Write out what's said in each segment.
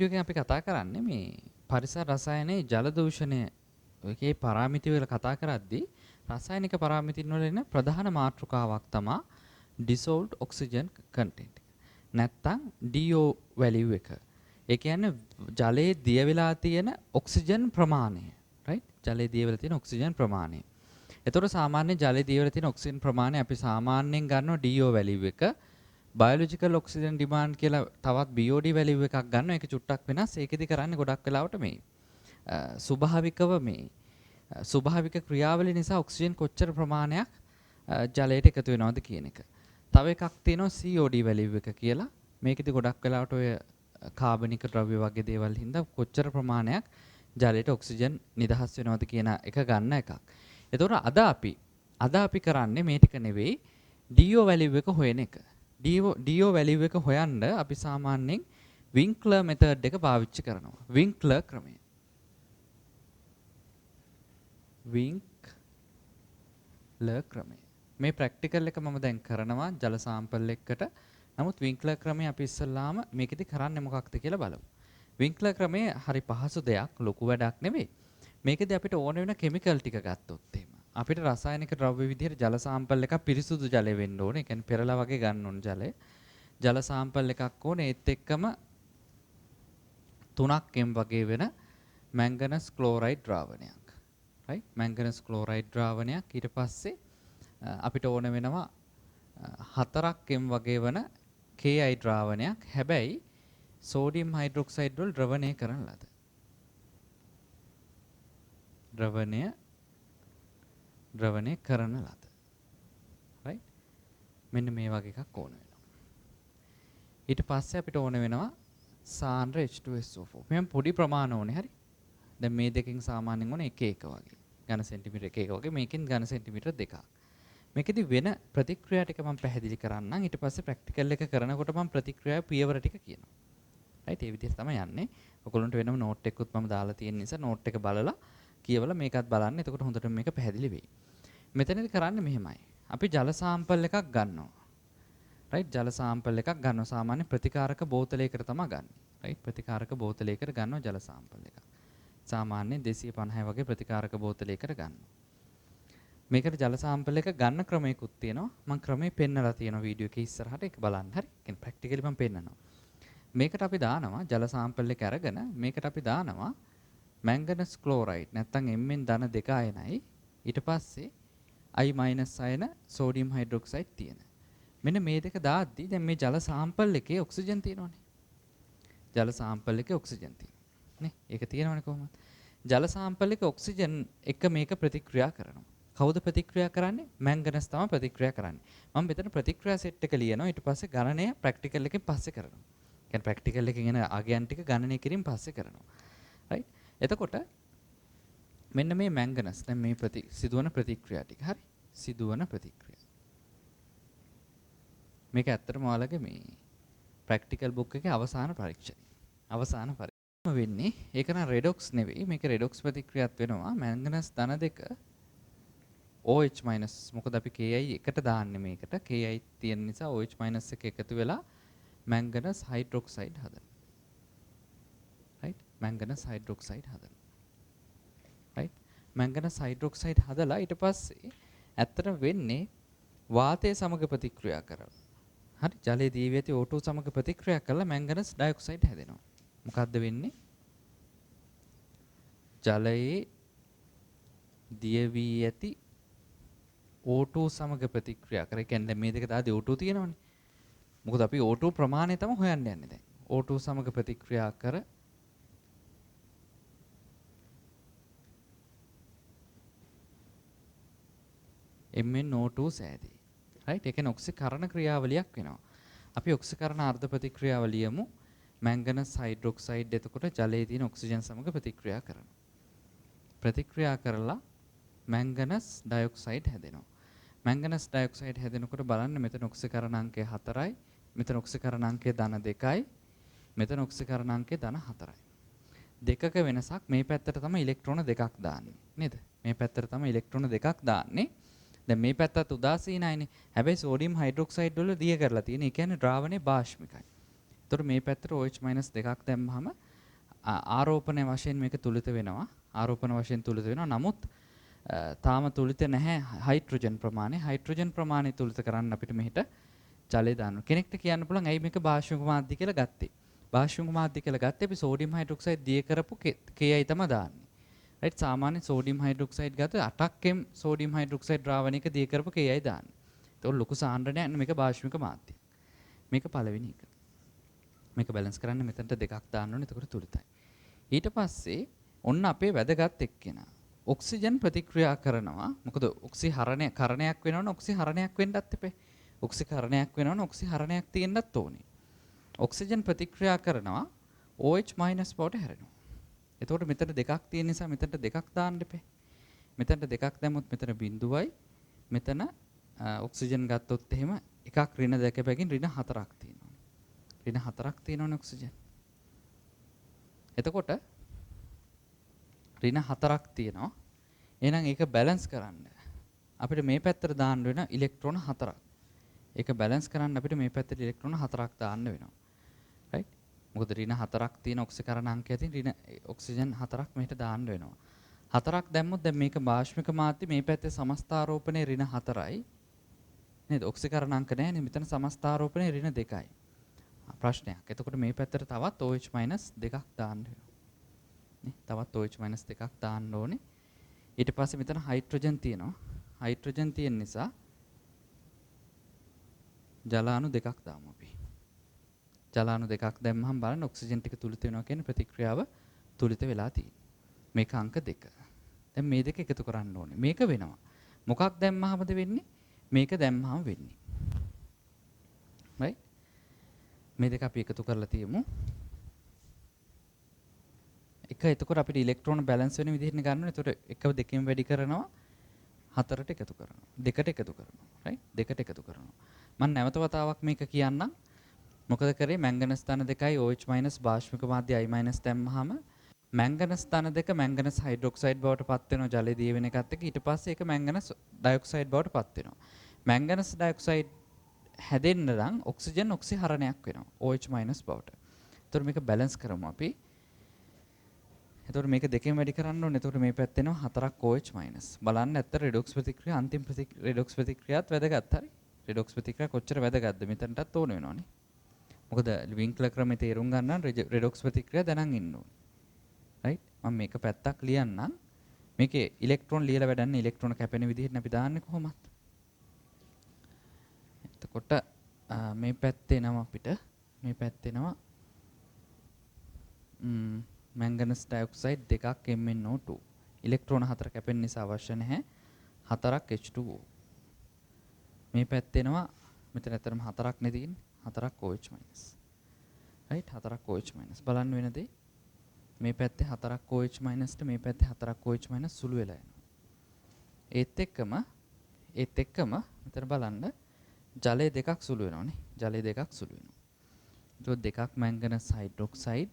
Video එකෙන් අපි කතා කරන්නේ මේ පරිසර රසායනයේ ජල දූෂණය එකේ පාරාමිති වල කතා කරද්දී රසායනික පාරාමිතින් වල එන ප්‍රධාන මාතෘකාවක් තමයි dissolved oxygen content. නැත්තම් DO value එක. ඒ කියන්නේ ජලයේ දිය වෙලා තියෙන ඔක්සිජන් ප්‍රමාණය. right? ජලයේ දිය වෙලා තියෙන ඔක්සිජන් ප්‍රමාණය. එතකොට සාමාන්‍ය ජලයේ දිය වෙලා තියෙන ඔක්සිජන් ප්‍රමාණය අපි සාමාන්‍යයෙන් ගන්නවා DO value එක. biological oxygen demand කියලා තවත් BOD value එකක් ගන්නවා. ඒක චුට්ටක් වෙනස්. ඒකෙදි කරන්නේ ගොඩක් වෙලාවට මේ ස්වභාවිකව මේ ස්වභාවික ක්‍රියාවලිය නිසා ඔක්සිජන් කොච්චර ප්‍රමාණයක් ජලයට එකතු වෙනවද කියන එක. තව එකක් තියෙනවා COD value එක කියලා. මේකෙදි ගොඩක් වෙලාවට ඔය කාබනික ද්‍රව්‍ය වගේ දේවල් හින්දා කොච්චර ප්‍රමාණයක් ජලයට ඔක්සිජන් නිදහස් වෙනවද කියන එක ගන්න එකක්. එතකොට අද අපි කරන්නේ මේ ටික නෙවෙයි DO value එක හොයන එක. DO value එක හොයන්න අපි සාමාන්‍යයෙන් වින්ක්ලර් මෙතඩ් එක පාවිච්චි කරනවා. වින්ක්ලර් ක්‍රමය. වින්ක්ලර් ක්‍රමය. මේ ප්‍රැක්ටිකල් එක මම දැන් කරනවා ජල සාම්පල් එකකට. නමුත් වින්ක්ලර් ක්‍රමය අපි ඉස්සල්ලාම මේකෙදි කරන්නේ මොකක්ද කියලා බලමු. වින්ක්ලර් ක්‍රමය හරි පහසු දෙයක්, ලොකු වැඩක් නෙවෙයි. මේකෙදි අපිට ඕන වෙන කෙමිකල් ටික ගත්තොත් එහෙම අපිට රසායනික ද්‍රව්‍ය විදිහට ජල සාම්පල් එකක් පිරිසුදු ජලය වෙන්න ඕනේ. ඒ කියන්නේ පෙරලා වගේ ගන්න ඕන ජලය. ජල සාම්පල් එකක් ඕනේ. ඒත් එක්කම 3ක් m වගේ වෙන මැංගනස් ක්ලෝරයිඩ් ද්‍රාවණයක්. right? මැංගනස් ක්ලෝරයිඩ් ද්‍රාවණයක්. ඊට පස්සේ අපිට ඕන වෙනවා 4ක් m වගේ වෙන KI ද්‍රාවණයක්. හැබැයි සෝඩියම් හයිඩ්‍රොක්සයිඩ් වල ද්‍රවණය කරන ලද. ද්‍රවණය කරන ලද. right? මෙන්න මේ වගේ එකක් ඕන වෙනවා. ඊට පස්සේ අපිට ඕන වෙනවා සාන්ද්‍ර H2SO4. මෙහෙම පොඩි ප්‍රමාණ ඕනේ හරි. දැන් මේ දෙකෙන් සාමාන්‍යයෙන් ඕනේ 1 වගේ. ඝන සෙන්ටිමීටර 1 වගේ. මේකෙන් ඝන සෙන්ටිමීටර 2ක්. මේකෙදි වෙන ප්‍රතික්‍රියා ටික මම පැහැදිලි කරන්නම්. ඊට පස්සේ ප්‍රැක්ටිකල් එක කරනකොට මම ප්‍රතික්‍රියාවේ පියවර ටික කියනවා. right? ඒ විදිහට තමයි යන්නේ. ඔයගොල්ලන්ට වෙනම නෝට් එකකුත් මම දාලා තියෙන නිසා නෝට් එක බලලා කියවලා මේකත් බලන්න. එතකොට හොඳට මේක පැහැදිලි වෙයි. මෙතනදී කරන්නේ මෙහෙමයි. අපි ජල සාම්පල් එකක් ගන්නවා. right? ජල සාම්පල් එකක් ගන්නවා. සාමාන්‍ය ප්‍රතිකාරක බෝතලයකට තමයි ගන්න. right? ප්‍රතිකාරක බෝතලයකට ගන්නවා ජල සාම්පල් එකක්. සාමාන්‍ය 250 වගේ ප්‍රතිකාරක බෝතලයකට ගන්නවා. මේකට ජල සාම්පල් එක ගන්න ක්‍රමයකුත් තියෙනවා. මම ක්‍රමේ පෙන්නලා තියෙනවා වීඩියෝ එකේ ඉස්සරහට ඒක බලන්න. හරි. කියන්නේ ප්‍රැක්ටිකලි මම පෙන්නනවා. මේකට අපි දානවා ජල සාම්පල් එක අරගෙන මේකට අපි දානවා මැංගනස් ක්ලෝරයිඩ් නැත්නම් Mn ධන 2 අයනයි. ඊට පස්සේ I- අයන සෝඩියම් හයිඩ්‍රොක්සයිඩ් තියෙන. මෙන්න මේ දෙක දාද්දි දැන් මේ ජල සාම්පල් එකේ ඔක්සිජන් තියෙනවනේ. ජල සාම්පල් එකේ ඔක්සිජන් තියෙනවා. නේ? ඒක තියෙනවනේ කොහොමද? ජල සාම්පල් එකේ ඔක්සිජන් එක මේක ප්‍රතික්‍රියා කරනවා. කවුද ප්‍රතික්‍රියා කරන්නේ? මැංගනස් තමයි ප්‍රතික්‍රියා කරන්නේ. මම මෙතන ප්‍රතික්‍රියා සෙට් එක ලියනවා. ඊට පස්සේ ගණනය ප්‍රැක්ටිකල් එකෙන් පස්සේ කරනවා. කියන්නේ ප්‍රැක්ටිකල් එකෙන් එන අගයන් ටික ගණනය කිරීම පස්සේ කරනවා. right? එතකොට මෙන්න මේ මැංගනස් දැන් මේ සිදුවන ප්‍රතික්‍රියා ටික. හරි? සිදුවන ප්‍රතික්‍රියා. මේක ඇත්තටම ඔයාලගේ මේ ප්‍රැක්ටිකල් බුක් එකේ අවසාන පරීක්ෂණය. වෙන්නේ ඒක නම් රෙඩොක්ස් නෙවෙයි. මේක රෙඩොක්ස් ප්‍රතික්‍රියාවක් වෙනවා. මැංගනස් ධන 2 OH- මොකද අපි KI එකට දාන්නේ මේකට. KI තියෙන නිසා OH- එක එකතු වෙලා මැංගනස් හයිඩ්‍රොක්සයිඩ් හදනවා. right? මැංගනස් හයිඩ්‍රොක්සයිඩ් හදනවා. right? මැංගනස් හයිඩ්‍රොක්සයිඩ් හදලා ඊට පස්සේ ඇත්තටම වෙන්නේ වාතය සමග ප්‍රතික්‍රියා කරලා. හරි? ජලයේ දී වී ඇති O2 සමග ප්‍රතික්‍රියා කරලා මැංගනස් ඩයොක්සයිඩ් හැදෙනවා. මොකද්ද වෙන්නේ? ජලයේ දිය වී ඇති O2 සමග ප්‍රතික්‍රියා කර. ඒ කියන්නේ මේ දෙක දාදී O2 තියෙනවනේ. මොකද අපි O2 ප්‍රමාණය තමයි හොයන්න යන්නේ දැන්. O2 සමග ප්‍රතික්‍රියා කර MnO2 සෑදී. right? ඒ කියන්නේ ඔක්සිකරණ ක්‍රියාවලියක් වෙනවා. අපි ඔක්සිකරණ අර්ධ ප්‍රතික්‍රියාවලියමු. මැංගනස් හයිඩ්‍රොක්සයිඩ් එතකොට ජලයේ තියෙන ඔක්සිජන් සමග ප්‍රතික්‍රියා කරනවා. ප්‍රතික්‍රියා කරලා මැංගනස් ඩයොක්සයිඩ් හැදෙනවා. මැංගනස් ඩයොක්සයිඩ් හැදෙනකොට බලන්න මෙතන ඔක්සිකරණ අංකය 4යි. මෙතන ඔක්සිකරණ අංකය ධන 2යි. මෙතන ඔක්සිකරණ අංකය ධන 4යි. දෙකක වෙනසක් මේ පැත්තට තමයි ඉලෙක්ට්‍රෝන දෙකක් දාන්නේ. නේද? මේ පැත්තට තමයි ඉලෙක්ට්‍රෝන දෙකක් දාන්නේ. දැන් මේ පැත්තත් උදාසීනයිනේ. හැබැයි සෝඩියම් හයිඩ්‍රොක්සයිඩ් වල දිය කරලා තියෙන. ඒ කියන්නේ ද්‍රාවණේ භාෂ්මිකයි. ඒතකොට මේ පැත්තට OH- දෙකක් දැම්මහම ආරෝපණය වශයෙන් මේක තුලිත වෙනවා. ආරෝපණ වශයෙන් තුලිත වෙනවා. නමුත් තාම තුලිත නැහැ හයිඩ්‍රජන් ප්‍රමාණය. හයිඩ්‍රජන් ප්‍රමාණය තුලිත කරන්න අපිට මෙහෙට ජලය දාන්න. කෙනෙක්ට කියන්න පුළුවන් ඇයි මේක භාෂ්මික මාධ්‍ය කියලා ගත්තේ? භාෂ්මික මාධ්‍ය කියලා ගත්තේ අපි සෝඩියම් හයිඩ්‍රොක්සයිඩ් දිය කරපු KI තමයි දාන්නේ. රයිට් සාමාන්‍ය සෝඩියම් හයිඩ්‍රොක්සයිඩ් ගත්තොත් 8ක් m සෝඩියම් හයිඩ්‍රොක්සයිඩ් ද්‍රාවණයක දිය කරපු KI දාන්නේ. ඒක ලොකු සාන්ද්‍රණයක් නෙමෙයි මේක භාෂ්මික මාධ්‍ය. මේක පළවෙනි එක. මේක බැලන්ස් කරන්න මෙතනට දෙකක් දාන්න ඕනේ. එතකොට තුලිතයි. ඊට පස්සේ ඔන්න අපේ වැදගත් එක්කෙනා ඔක්සිජන් ප්‍රතික්‍රියා කරනවා. මොකද කරණයක් වෙනවනේ ඔක්සිහරණයක් වෙන්නත් එපේ. ඔක්සිකරණයක් වෙනවනේ ඔක්සිහරණයක් තියෙන්නත් ඕනේ. ඔක්සිජන් ප්‍රතික්‍රියා කරනවා OH- බවට හැරෙනවා. එතකොට මෙතන දෙකක් තියෙන නිසා මෙතනට දෙකක් දාන්න එපේ. මෙතනට දෙකක් දැම්මොත් මෙතන බිඳුවයි මෙතන ඔක්සිජන් ගත්තොත් එහෙම එකක් ඍණ දෙක බැගින් ඍණ 4ක් තියෙනවා. ඍණ 4ක් තියෙනවනේ ඔක්සිජන්. එතකොට ඍණ 4ක් තියෙනවා. එහෙනම් ඒක බැලන්ස් කරන්න අපිට මේ පැත්තට දාන්න වෙන ඉලෙක්ට්‍රෝන 4ක්. ඒක බැලන්ස් කරන්න අපිට මේ පැත්තට ඉලෙක්ට්‍රෝන 4ක් දාන්න වෙනවා. රයිට්? මොකද ඍණ 4ක් තියෙන ඔක්සිකරණ අංකය තියෙන ඍණ ඔක්සිජන් 4ක් මෙහෙට දාන්න වෙනවා. 4ක් දැම්මොත් දැන් මේක භාෂ්මික මාධ්‍ය මේ පැත්තේ සමස්තාරෝපණය ඍණ 4යි. නේද? ඔක්සිකරණ අංක නැහැ නේ. මෙතන සමස්තාරෝපණය ඍණ 2යි. ප්‍රශ්නයක්. එතකොට මේ පැත්තට තවත් OH- දෙකක් දාන්න වෙනවා. නේ? තවත් OH- දෙකක් දාන්න ඕනේ. ඊට පස්සේ මෙතන හයිඩ්‍රජන් තියෙනවා. හයිඩ්‍රජන් තියෙන නිසා ජලාණු දෙකක් දාමු අපි. ජලාණු දෙකක් දැම්මහම බලන්න ඔක්සිජන් ටික තුලිත වෙනවා කියන ප්‍රතික්‍රියාව තුලිත වෙලා තියෙනවා. මේක අංක 2. දැන් මේ දෙක එකතු කරන්න ඕනේ. මේක වෙනවා. මොකක් දැම්මහමද වෙන්නේ? මේක දැම්මහම වෙන්නේ. right? මේ දෙක අපි එකතු කරලා තියමු. එක එතකොට අපිට ඉලෙක්ට්‍රෝන බැලන්ස් වෙන විදිහට ගන්න ඕනේ. එතකොට එක දෙකෙන් වැඩි කරනවා 4ට එකතු කරනවා. 2ට එකතු කරනවා. right? 2ට එකතු කරනවා. මම නැවත වතාවක් මේක කියන්නම්. මොකද කරේ මැංගනස් ධන 2යි OH- භාෂ්මික මාධ්‍ය I- දැම්මහම මැංගනස් ධන 2 මැංගනස් හයිඩ්‍රොක්සයිඩ් බවට පත් වෙනවා ජලයේ දිය වෙන එකත් එක්ක. ඊට පස්සේ ඒක මැංගනස් ඩයොක්සයිඩ් බවට පත් වෙනවා. මැංගනස් ඩයොක්සයිඩ් හැදෙන්න නම් ඔක්සිජන් ඔක්සිහරණයක් වෙනවා OH- බවට. එතකොට මේක බැලන්ස් කරමු අපි. එතකොට මේක දෙකෙන් වැඩි කරන්න ඕනේ. එතකොට මේ පැත්තේ එනවා 4ක් OH-. බලන්න ඇත්ත රෙඩොක්ස් ප්‍රතික්‍රියා අන්තිම රෙඩොක්ස් ප්‍රතික්‍රියාවත් වැදගත්. හරි. රෙඩොක්ස් ප්‍රතික්‍රියා කොච්චර වැදගත්ද මෙතනටත් ඕන වෙනවනේ. මොකද වින්ක්ලර් ක්‍රමයේ තේරුම් ගන්න නම් රෙඩොක්ස් ප්‍රතික්‍රියා දැනන් ඉන්න ඕනේ. රයිට්? මම මේක පැත්තක් ලියන්නම්. මේකේ ඉලෙක්ට්‍රෝන ලියලා වැඩන්නේ ඉලෙක්ට්‍රෝන කැපෙන විදිහට අපි දාන්නේ කොහොමද? එතකොට මේ පැත්තේ එනවා අපිට මේ පැත්තේ එනවා මැංගනස් ඩයොක්සයිඩ් දෙකක් MnO2. ඉලෙක්ට්‍රෝන 4 කැපෙන නිසා අවශ්‍ය නැහැ 4ක් H2O. මේ පැත්තේ එනවා මෙතන ඇතරම 4ක් නේ තියෙන්නේ 4ක් OH-. රයිට් 4ක් OH- බලන්න වෙන දේ මේ පැත්තේ 4ක් OH- ට මේ පැත්තේ 4ක් OH- සුළු වෙලා යනවා. ඒත් එක්කම මෙතන බලන්න ජලය දෙකක් සුළු වෙනවානේ. ජලය දෙකක් සුළු වෙනවා. ඒක දෙකක් මැංගනස් හයිඩ්‍රොක්සයිඩ්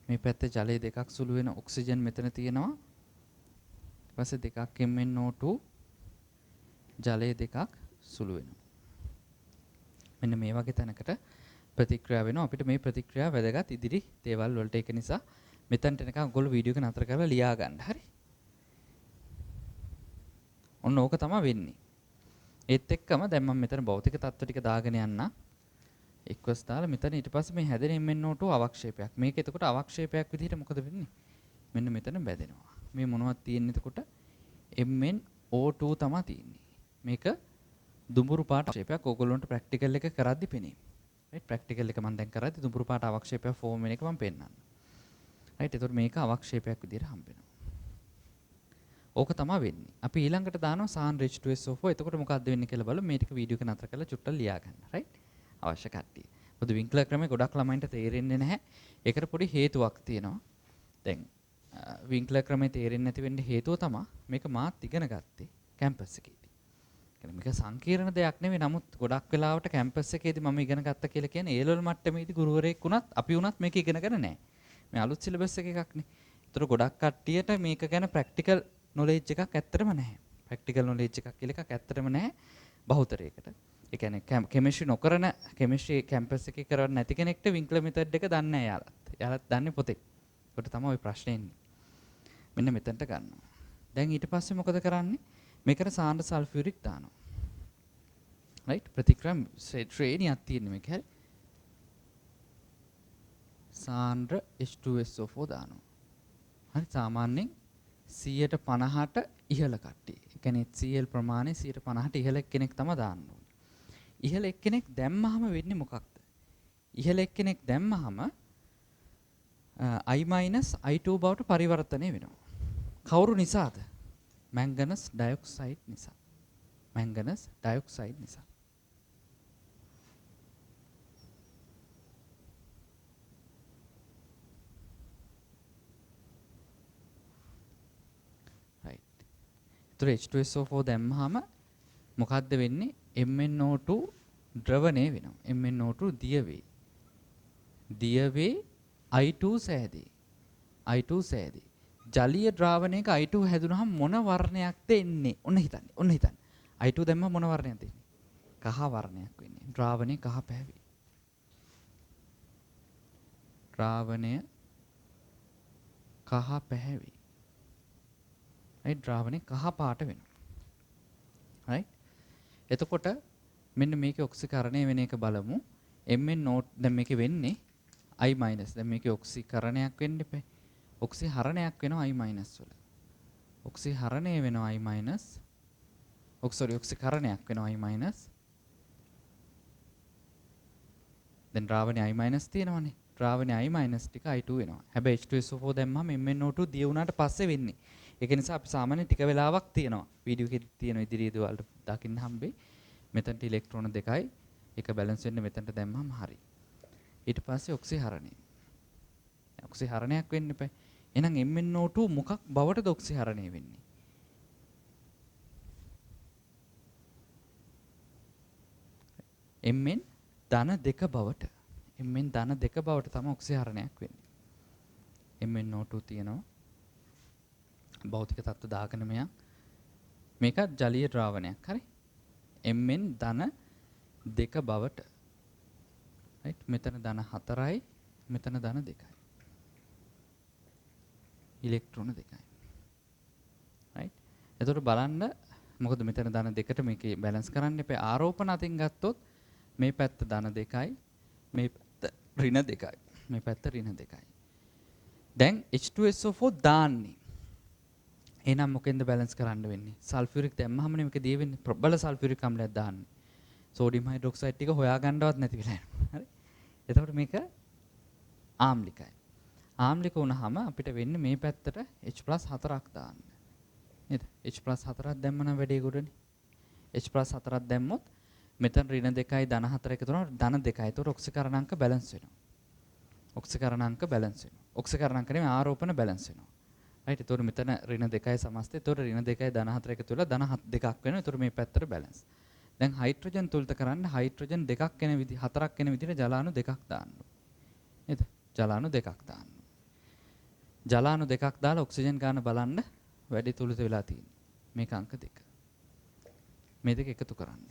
මේ පැත්තේ ජලය දෙකක් සුළු වෙන ඔක්සිජන් මෙතන තියෙනවා. ඊට පස්සේ දෙකක් MnO2 ජලය දෙකක් සුළු වෙනවා. මෙන්න මේ වගේ තැනකට ප්‍රතික්‍රියා වෙනවා. අපිට මේ ප්‍රතික්‍රියාව වැදගත් ඉදිරි දේවල් වලට. ඒක නිසා මෙතනට එනකන් ඔයගොල්ලෝ වීඩියෝ එක නතර කරලා ලියා ගන්න. හරි. ඔන්න ඕක තමයි වෙන්නේ. ඒත් එක්කම දැන් මම මෙතන භෞතික තත්ත්ව ටික දාගෙන යන්න. එක්වස් දාලා මෙතන ඊට පස්සේ මේ හැදෙන MnO2 අවක්ෂේපයක්. මේක එතකොට අවක්ෂේපයක් විදිහට මොකද වෙන්නේ? මෙන්න මෙතන බැදෙනවා. මේ මොනවද තියෙන්නේ එතකොට? MnO2 තමයි තියෙන්නේ. මේක දුඹුරු පාට අවක්ෂේපයක්. ඕගොල්ලන්ට ප්‍රැක්ටිකල් එක කරද්දි පෙනේ. රයිට් ප්‍රැක්ටිකල් එක මම දැන් කරද්දි දුඹුරු පාට අවක්ෂේපයක් ෆෝම් වෙන එක මම පෙන්නන්නම්. රයිට් එතකොට මේක අවක්ෂේපයක් විදිහට හම්බ වෙනවා. ඕක තමයි වෙන්නේ. අපි ඊළඟට දානවා SAN H2SO4. එතකොට මොකක්ද වෙන්නේ කියලා බලමු. මේ ටික වීඩියෝ එක නතර කරලා චුට්ටක් ලියා ගන්න. රයිට්? අවශ්‍ය කට්ටිය. මොකද වින්ක්ලර් ක්‍රමේ ගොඩක් ළමයින්ට තේරෙන්නේ නැහැ. ඒකට පොඩි හේතුවක් තියෙනවා. දැන් වින්ක්ලර් ක්‍රමේ තේරෙන්නේ නැති වෙන්න හේතුව තමයි මේක මාත් ඉගෙන ගත්තේ කැම්පස් එකේදී. කියන්නේ මේක සංකීර්ණ දෙයක් නෙවෙයි. නමුත් ගොඩක් වෙලාවට කැම්පස් එකේදී මම ඉගෙන ගත්තා කියලා කියන්නේ A level මට්ටමේදී ගුරුවරයෙක් වුණත් අපි වුණත් මේක ඉගෙනගෙන නැහැ. මේ අලුත් සිලබස් එකක්නේ. ඒතර ගොඩක් කට්ටියට මේක ගැන ප්‍රැක්ටිකල් නොලෙජ් එකක් ඇත්තටම නැහැ. ප්‍රැක්ටිකල් නොලෙජ් එකක් කියලා එකක් ඇත්තටම නැහැ බහුතරයකට. ඒ කියන්නේ කෙමිස්ට්‍රි නොකරන කෙමිස්ට්‍රි කැම්පස් එකේ කරවන්න නැති කෙනෙක්ට වින්ක්ලර් මෙතඩ් එක දන්නේ නැහැ යාළුවත්. යාළුවත් දන්නේ පොතේ. ඒකට තමයි ওই ප්‍රශ්නේ එන්නේ. මෙන්න මෙතනට ගන්නවා. දැන් ඊට පස්සේ මොකද කරන්නේ? මේකට සාන්ද්‍ර සල්ෆියුරික් දානවා. රයිට් ප්‍රතික්‍රියා ශ්‍රේණියක් තියෙන මේක හරි. සාන්ද්‍ර H2SO4 දානවා. හරි සාමාන්‍යයෙන් 150ට ඉහළ කට්ටිය. ඒ කියන්නේ HCl ප්‍රමාණය 150ට ඉහළ කෙනෙක් තමයි දාන්න ඕනේ. ඉහළ එක්කෙනෙක් දැම්මහම වෙන්නේ මොකක්ද? ඉහළ එක්කෙනෙක් දැම්මහම I- I2 බවට පරිවර්තනය වෙනවා. කවුරු නිසාද? මැංගනස් ඩයොක්සයිඩ් නිසා. මැංගනස් ඩයොක්සයිඩ් නිසා. right. ඒතර H2SO4 දැම්මහම මොකද්ද වෙන්නේ? MnO2 ද්‍රවණය වෙනවා. MnO2 දිය වේ. දිය වේ I2 සෑදී. I2 සෑදී. ජලීය ද්‍රාවණයක I2 හැදුනහම මොන වර්ණයක්ද එන්නේ? ඔන්න හිතන්න. ඔන්න හිතන්න. I2 දැම්ම මොන වර්ණයක්ද එන්නේ? කහ වර්ණයක් වෙන්නේ. ද්‍රාවණය කහ පැහැවේ. ද්‍රාවණය කහ පැහැවේ. right ද්‍රාවණය කහ පාට වෙනවා. right එතකොට මෙන්න මේකේ ඔක්සිකරණය වෙන එක බලමු. MnO දැන් මේකේ වෙන්නේ I-. දැන් මේකේ ඔක්සිකරණයක් වෙන්න එපේ. ඔක්සිහරණයක් වෙනවා I- වල. ඔක්සිහරණය වෙනවා I-. ඔක්සිකරණයක් වෙනවා I-. දැන් ද්‍රාවණය I- තියෙනවනේ. ද්‍රාවණය I- ටික I2 වෙනවා. හැබැයි H2SO4 දැම්මම MnO2 දිය වුණාට පස්සේ වෙන්නේ. ඒක නිසා අපි සාමාන්‍ය ටික වෙලාවක් තියෙනවා. වීඩියෝ එකේ තියෙන ඉදිරියේදී වලට දකින්න හම්බෙයි. මෙතනට ඉලෙක්ට්‍රෝන දෙකයි එක බැලන්ස් වෙන්න මෙතනට දැම්මම හරි. ඊට පස්සේ ඔක්සිහරණය. ඔක්සිහරණයක් වෙන්න එපා. එහෙනම් MnO2 මොකක් බවටද ඔක්සිහරණය වෙන්නේ? Mn ධන 2 බවට. Mn ධන 2 බවට තමයි ඔක්සිහරණයක් වෙන්නේ. MnO2 තියෙනවා. භෞතික තත්ත්ව දාගෙන මේක ජලීය ද්‍රාවණයක්. හරි. Mn ධන 2 බවට. right මෙතන ධන 4යි මෙතන ධන 2යි. ඉලෙක්ට්‍රෝන 2යි. right එතකොට බලන්න මොකද මෙතන ධන 2ට මේකේ බැලන්ස් කරන්න එපා. ආරෝපණ අතින් ගත්තොත් මේ පැත්ත ධන 2යි මේ පැත්ත ඍණ 2යි. මේ පැත්ත ඍණ 2යි. දැන් H2SO4 දාන්නේ. එහෙනම් මොකෙන්ද බැලන්ස් කරන්න වෙන්නේ? සල්ෆියුරික් දැම්මහම මේක දී වෙන්නේ ප්‍රබල සල්ෆියුරික් අම්ලයක් දාන්නේ. සෝඩියම් හයිඩ්‍රොක්සයිඩ් ටික හොයාගන්නවත් නැති වෙලා යනවා. හරි. එතකොට මේක ආම්ලිකයි. ආම්ලික වුණාම අපිට වෙන්නේ මේ පැත්තට H+4ක් දාන්න. නේද? H+4ක් දැම්ම නම් වැඩේ ගොඩනේ. H+4ක් දැම්මොත් මෙතන ඍණ 2යි ධන 4 එකතු වුණාම ධන 2යි. ඒතකොට ඔක්සිකරණාංක බැලන්ස් වෙනවා. ඔක්සිකරණාංක බැලන්ස් වෙනවා. ඔක්සිකරණාංක නෙමෙයි ආරෝපණ බැලන්ස් වෙනවා. right ඒතකොට මෙතන ඍණ 2යි සමස්තය. ඒතකොට ඍණ 2යි ධන 4 එකතු වෙලා ධන 2ක් වෙනවා. ඒතකොට මේ පැත්තට බැලන්ස්. දැන් හයිඩ්‍රජන් තුලට කරන්න හයිඩ්‍රජන් 2ක් එන විදිහ 4ක් එන විදිහට ජලාණු 2ක් දාන්න ඕනේ. නේද? ජලාණු 2ක් දාන්න. ජලාණු 2ක් දාලා ඔක්සිජන් ගන්න බලන්න වැඩි තුලිත වෙලා තියෙන්නේ. මේක අංක 2. මේ දෙක එකතු කරන්න.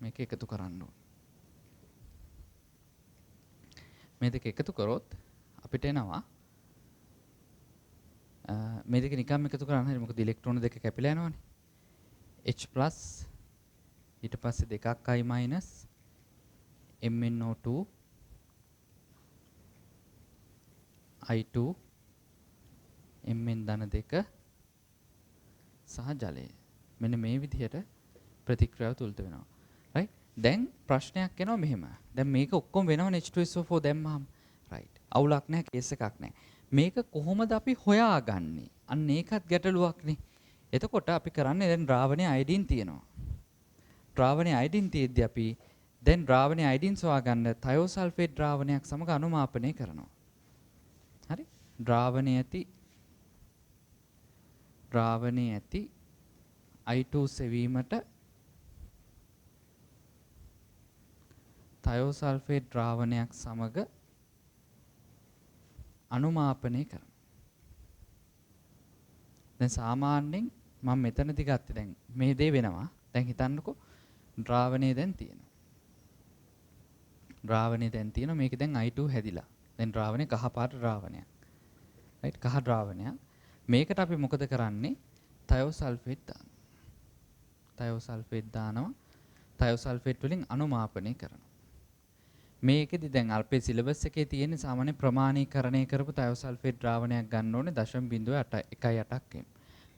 මේක එකතු කරන්න ඕනේ. මේ දෙක එකතු කරොත් අපිට එනවා මේ දෙක නිකම්ම එකතු කරන්න හරි මොකද ඉලෙක්ට්‍රෝන දෙක කැපිලා යනවනේ. H+ ඊට පස්සේ 2ක් I- MnO2 I2 Mn ධන 2 සහ ජලය. මෙන්න මේ විදිහට ප්‍රතික්‍රියාව තුලිත වෙනවා. right දැන් ප්‍රශ්නයක් එනවා මෙහෙම. දැන් මේක ඔක්කොම වෙනවනේ H2SO4 දැම්මහම. right අවුලක් නැහැ කේස් එකක් නැහැ. මේක කොහොමද අපි හොයාගන්නේ? අන්න ඒකත් ගැටලුවක්නේ. එතකොට අපි කරන්නේ දැන් ද්‍රාවණයේ අයඩින් තියෙනවා. ද්‍රාවණයේ අයඩින් තියෙද්දි අපි දැන් ද්‍රාවණයේ අයඩින් සොයා ගන්න තයෝසල්ෆේට් ද්‍රාවණයක් සමග අනුමාපනය කරනවා. හරි? ද්‍රාවණයේ ඇති I2 සෙවීමට තයෝසල්ෆේට් ද්‍රාවණයක් සමග අනුමාපනය කරනවා. දැන් සාමාන්‍යයෙන් මම මෙතනදී ගත්තේ දැන් මේ දේ වෙනවා. දැන් හිතන්නකෝ ද්‍රාවණය දැන් තියෙනවා. ද්‍රාවණය දැන් තියෙනවා. මේක දැන් I2 හැදිලා. දැන් ද්‍රාවණය කහ පාට ද්‍රාවණයක්. රයිට් කහ ද්‍රාවණයක්. මේකට අපි මොකද කරන්නේ? තයෝසල්ෆේට් දානවා. තයෝසල්ෆේට් දානවා. තයෝසල්ෆේට් වලින් අනුමාපනය කරනවා. මේකෙදි දැන් අපේ සිලබස් එකේ තියෙන සාමාන්‍ය ප්‍රමාණීකරණය කරපු තයෝසල්ෆේට් ද්‍රාවණයක් ගන්න ඕනේ 0.1.8ක් m.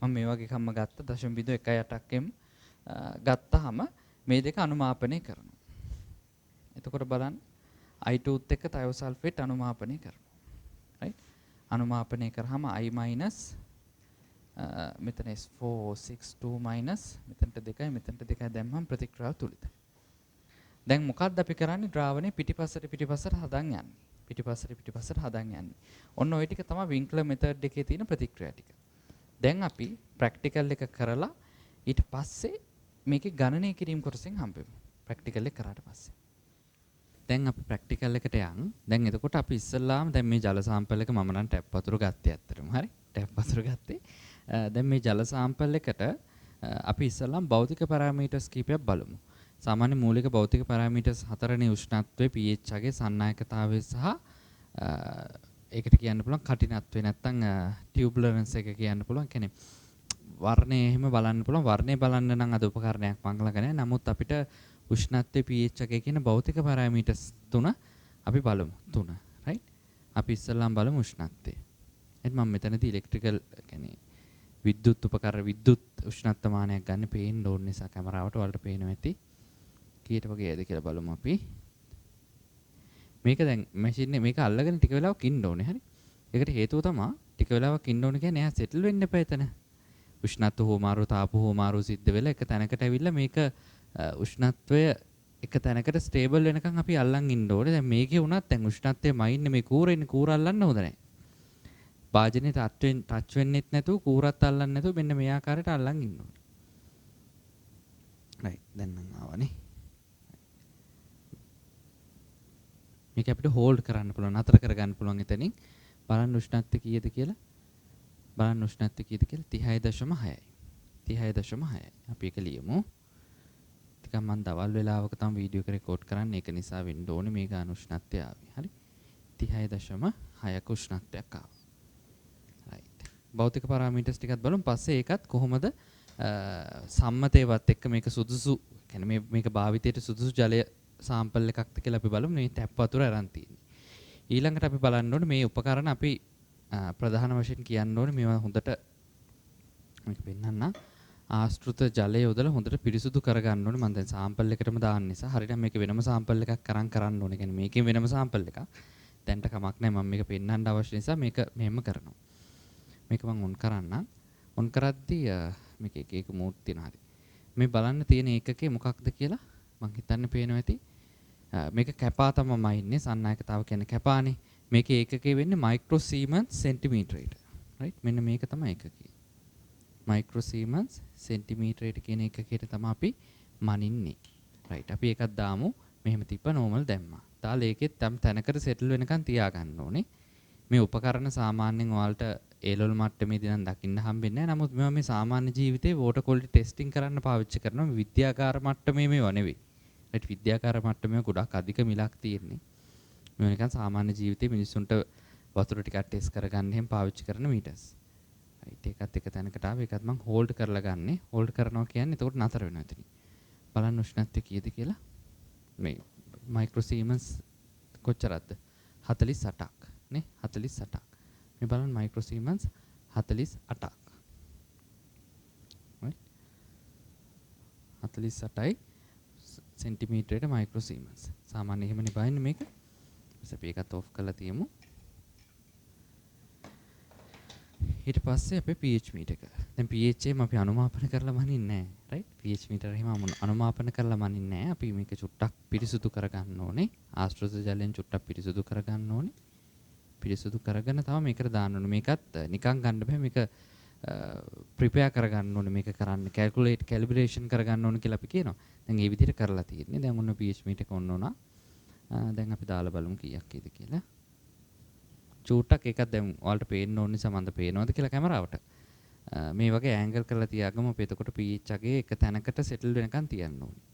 මම මේ වගේ කම්ම ගත්ත 0.1.8ක් m ගත්තාම මේ දෙක අනුමාපනය කරනවා. එතකොට බලන්න I2ත් එක්ක තයෝසල්ෆේට් අනුමාපනය කරනවා. රයිට්? අනුමාපනය කරාම I මෙතන S462 මෙතනට 2යි මෙතනට 2යි දැම්මම ප්‍රතික්‍රියාව තුලිතයි. දැන් මොකක්ද අපි කරන්නේ? ද්‍රාවණය පිටිපස්සට හදන් යන්නේ. පිටිපස්සට හදන් යන්නේ. ඔන්න ওই ටික තමයි වින්ක්ලර් මෙතඩ් එකේ තියෙන ප්‍රතික්‍රියා ටික. දැන් අපි ප්‍රැක්ටිකල් එක කරලා ඊට පස්සේ මේකේ ගණනය කිරීම කොටසෙන් හම්බෙමු. ප්‍රැක්ටිකල් එක කරාට පස්සේ. දැන් අපි ප්‍රැක්ටිකල් එකට යන්. දැන් එතකොට අපි ඉස්සල්ලාම දැන් මේ ජල සාම්පල් එක මම නම් ටැප් වතුර ගත්තේ ඇත්තටම. හරි? ටැප් වතුර ගත්තේ. දැන් මේ ජල සාම්පල් එකට අපි ඉස්සල්ලාම භෞතික පැරාමීටර්ස් කීපයක් බලමු. සාමාන්‍ය මූලික භෞතික පැරාමීටර්ස් හතරනේ උෂ්ණත්වය, pH ගේ සන්නායකතාවය සහ ඒකට කියන්න පුළුවන් කටිනත්වය නැත්නම් ටියුබුලරන්ස් එක කියන්න පුළුවන්. කියන්නේ වර්ණය එහෙම බලන්න පුළුවන්. වර්ණය බලන්න නම් අද උපකරණයක් මං ළඟ නැහැ. නමුත් අපිට උෂ්ණත්වය, pH එකේ කියන භෞතික පැරාමීටර්ස් තුන අපි බලමු. තුන. රයිට්? අපි ඉස්සෙල්ලාම බලමු උෂ්ණත්වය. එහෙනම් මම මෙතනදී ඉලෙක්ට්‍රිකල් කියන්නේ විද්‍යුත් උපකරණ විද්‍යුත් උෂ්ණත්වමානයක් ගන්න පේන්න ඕන නිසා කැමරාවට ඔයාලට පේනවා ඇති. කීයට වගේ ඇද කියලා බලමු අපි. මේක දැන් මැෂින් එක මේක අල්ලගෙන ටික වෙලාවක් ඉන්න ඕනේ. හරි? ඒකට හේතුව තමයි ටික වෙලාවක් ඉන්න ඕනේ කියන්නේ එයා සෙටල් වෙන්න එපා එතන. උෂ්ණත්ව හෝමාරු තාප හෝමාරු සිද්ධ වෙලා එක තැනකට ඇවිල්ලා මේක උෂ්ණත්වය එක තැනකට ස්ටේබල් වෙනකන් අපි අල්ලන් ඉන්න ඕනේ. දැන් මේකේ වුණත් දැන් උෂ්ණත්වය මයින්නේ මේ කූරේ ඉන්නේ කූර අල්ලන්න හොඳ නැහැ. වාජනේ ටච් වෙන්නෙත් නැතුව කූරත් අල්ලන්න නැතුව මෙන්න මේ ආකාරයට අල්ලන් ඉන්න ඕනේ. රයිට් දැන් නම් ආවනේ. මේක අපිට හෝල්ඩ් කරන්න පුළුවන් නතර කරගන්න පුළුවන් එතනින් බලන්න උෂ්ණත්වය කීයද කියලා බලන්න උෂ්ණත්වය කීයද කියලා 36.6යි 36.6යි අපි ඒක ලියමු ටිකක් මම දවල් වෙලාවක තමයි වීඩියෝ එක රෙකෝඩ් කරන්නේ ඒක නිසා වෙන්න ඕනේ මේ ගාන උෂ්ණත්වය ආවේ හරි 36.6ක උෂ්ණත්වයක් ආවා රයිට් භෞතික පාරාමීටර්ස් ටිකක් බලමු පස්සේ ඒකත් කොහොමද සම්මතේවත් එක්ක මේක සුදුසු කියන්නේ මේක භාවිතයට සුදුසු ජලය සාම්පල් එකක්ද කියලා අපි බලමු මේ ටැප් වතුර අරන් තියෙන්නේ. ඊළඟට අපි බලන්න ඕනේ මේ උපකරණ අපි ප්‍රධාන වශයෙන් කියන්න ඕනේ මේවා හොඳට මේක පෙන්නන්න ආශ්‍රිත ජලය යොදලා හොඳට පිරිසුදු කරගන්න ඕනේ. මම දැන් සාම්පල් එකටම දාන්න නිසා හරියට මේක වෙනම සාම්පල් එකක් කරන්න ඕනේ. කියන්නේ මේකෙන් වෙනම සාම්පල් එකක්. දැන්ට කමක් නැහැ මම මේක පෙන්නන්න අවශ්‍ය නිසා මේක මෙහෙම කරනවා. මේක මම ඔන් කරන්නම්. ඔන් කරද්දී මේක එක මෝඩ් තියෙනවා හරි. මේ බලන්න තියෙන ඒකකේ මොකක්ද කියලා මං හිතන්නේ පේනවා ඇති මේක කැපා තමම ඉන්නේ සන්නායකතාව කියන්නේ කැපානේ මේකේ ඒකකේ වෙන්නේ මයික්‍රෝසීමන්ස් සෙන්ටිමීටරයට රයිට් මෙන්න මේක තමයි ඒකකේ මයික්‍රෝසීමන්ස් සෙන්ටිමීටරයට කියන ඒකකයට තමයි අපි මනින්නේ රයිට් අපි එකක් දාමු මෙහෙම තිබ්බ නෝමල් දැම්මා දාලා ඒකෙත් තැනකට සෙටල් වෙනකන් තියාගන්න ඕනේ මේ උපකරණ සාමාන්‍යයෙන් ඔයාලට ඒලොල් මට්ටමේදී නම් දකින්න හම්බෙන්නේ නැහැ නමුත් මේවා මේ සාමාන්‍ය ජීවිතේ වෝටර් ක්වොලිටි ටෙස්ටිං කරන්න පාවිච්චි කරනවා විද්‍යාගාර මට්ටමේ මේවා නෙවෙයි රයිට් විද්‍යාකාර මට්ටමේ ගොඩක් අධික මිලක් තියෙන්නේ. මේ නිකන් සාමාන්‍ය ජීවිතේ මිනිස්සුන්ට වතුර ටිකක් ටෙස්ට් කරගන්න එහෙම පාවිච්චි කරන මීටර්ස්. රයිට් ඒකත් එක තැනකට ආව ඒකත් මම හෝල්ඩ් කරලා ගන්නෙ. හෝල්ඩ් කරනවා කියන්නේ එතකොට නතර වෙනවා එතනින්. බලන්න උෂ්ණත්වය කීයද කියලා. මේ මයික්‍රෝසීමන්ස් කොච්චරද? 48ක් නේ 48ක්. මේ බලන්න මයික්‍රෝසීමන්ස් 48ක්. right 48යි සෙන්ටිමීටරයට මයික්‍රෝසීමන්ස්. සාමාන්‍ය එහෙමනේ බලන්නේ මේක. අපි ඒකත් ඔෆ් කරලා තියමු. ඊට පස්සේ අපේ pH මීටර් එක. දැන් pH එක අපි අනුමාපන කරලා මනින්නේ නැහැ. right? pH මීටර් එහෙම අනුමාපන කරලා මනින්නේ නැහැ. අපි මේක චුට්ටක් පිරිසුදු කරගන්න ඕනේ. ආශ්‍රිත ජලයෙන් චුට්ටක් පිරිසුදු කරගන්න ඕනේ. පිරිසුදු කරගෙන තමයි මේකට දාන්න ඕනේ. මේකත් නිකන් ගන්න බෑ. මේක ප්‍රිපෙයාර් කරගන්න ඕනේ මේක කරන්න. කැල්කියුලේට් කැලිබ්‍රේෂන් කරගන්න ඕනේ කියලා අපි කියනවා. දැන් මේ විදිහට කරලා තියෙන්නේ. දැන් ඔන්න pH මීටර් එක ඔන්න උනා. දැන් අපි දාලා බලමු කීයක් කීයද කියලා. චූට්ටක් එකක් දැන් ඔයාලට පේන්න ඕන නිසා මන්ද පේනවද කියලා කැමරාවට. මේ වගේ ඇන්ගල් කරලා තියාගමු අපි එතකොට pH එකේ එක තැනකට සෙටල් වෙනකන් තියන්න ඕනේ.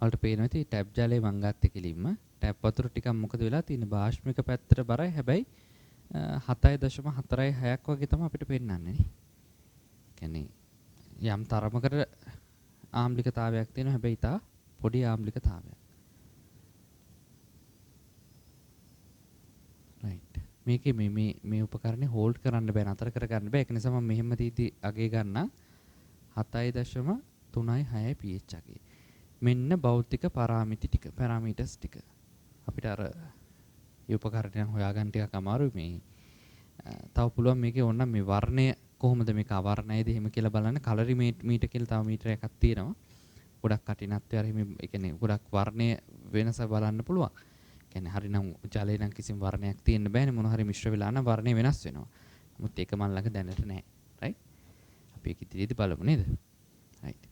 ඔයාලට පේනවා ඉතින් ටැප් ජලය මං ගත්තේ කෙලින්ම. ටැප් වතුර ටිකක් මොකද වෙලා තියෙන්නේ භාෂ්මික පැත්තට බරයි. හැබැයි 7.46ක් වගේ තමයි අපිට පෙන්වන්නේ නේ. කියන්නේ යම් තරමකට ආම්ලිකතාවයක් තියෙනවා. හැබැයි තා පොඩි ආම්ලිකතාවයක්. රයිට්. මේකේ මේ උපකරණේ හෝල්ඩ් කරන්න බෑ, නතර කරගන්න බෑ. ඒක නිසා මම මෙහෙම තීති අගේ ගන්නම් 7.36 pH අගේ. මෙන්න භෞතික පැරාමීටර්ස් ටික. අපිට අර මේ උපකරණය හොයාගන්න ටිකක් අමාරුයි මේ. තව පුළුවන් මේකේ ඕනනම් මේ වර්ණය කොහොමද මේක අවර්ණයද එහෙම කියලා බලන්න කලරිමීටර් කියලා තව මීටර එකක් තියෙනවා. ගොඩක් කටිනත්වය අර හිමි ඒ කියන්නේ ගොඩක් වර්ණය වෙනස බලන්න පුළුවන්. කියන්නේ හරිනම් ජලේ නම් කිසිම වර්ණයක් තියෙන්න බෑනේ මොන හරි මිශ්‍ර වෙලා නම් වර්ණය වෙනස් වෙනවා. නමුත් ඒක මන් ළඟ දැනට නැහැ. රයිට්. අපි ඒක ඉදිරියේදී බලමු නේද? රයිට්.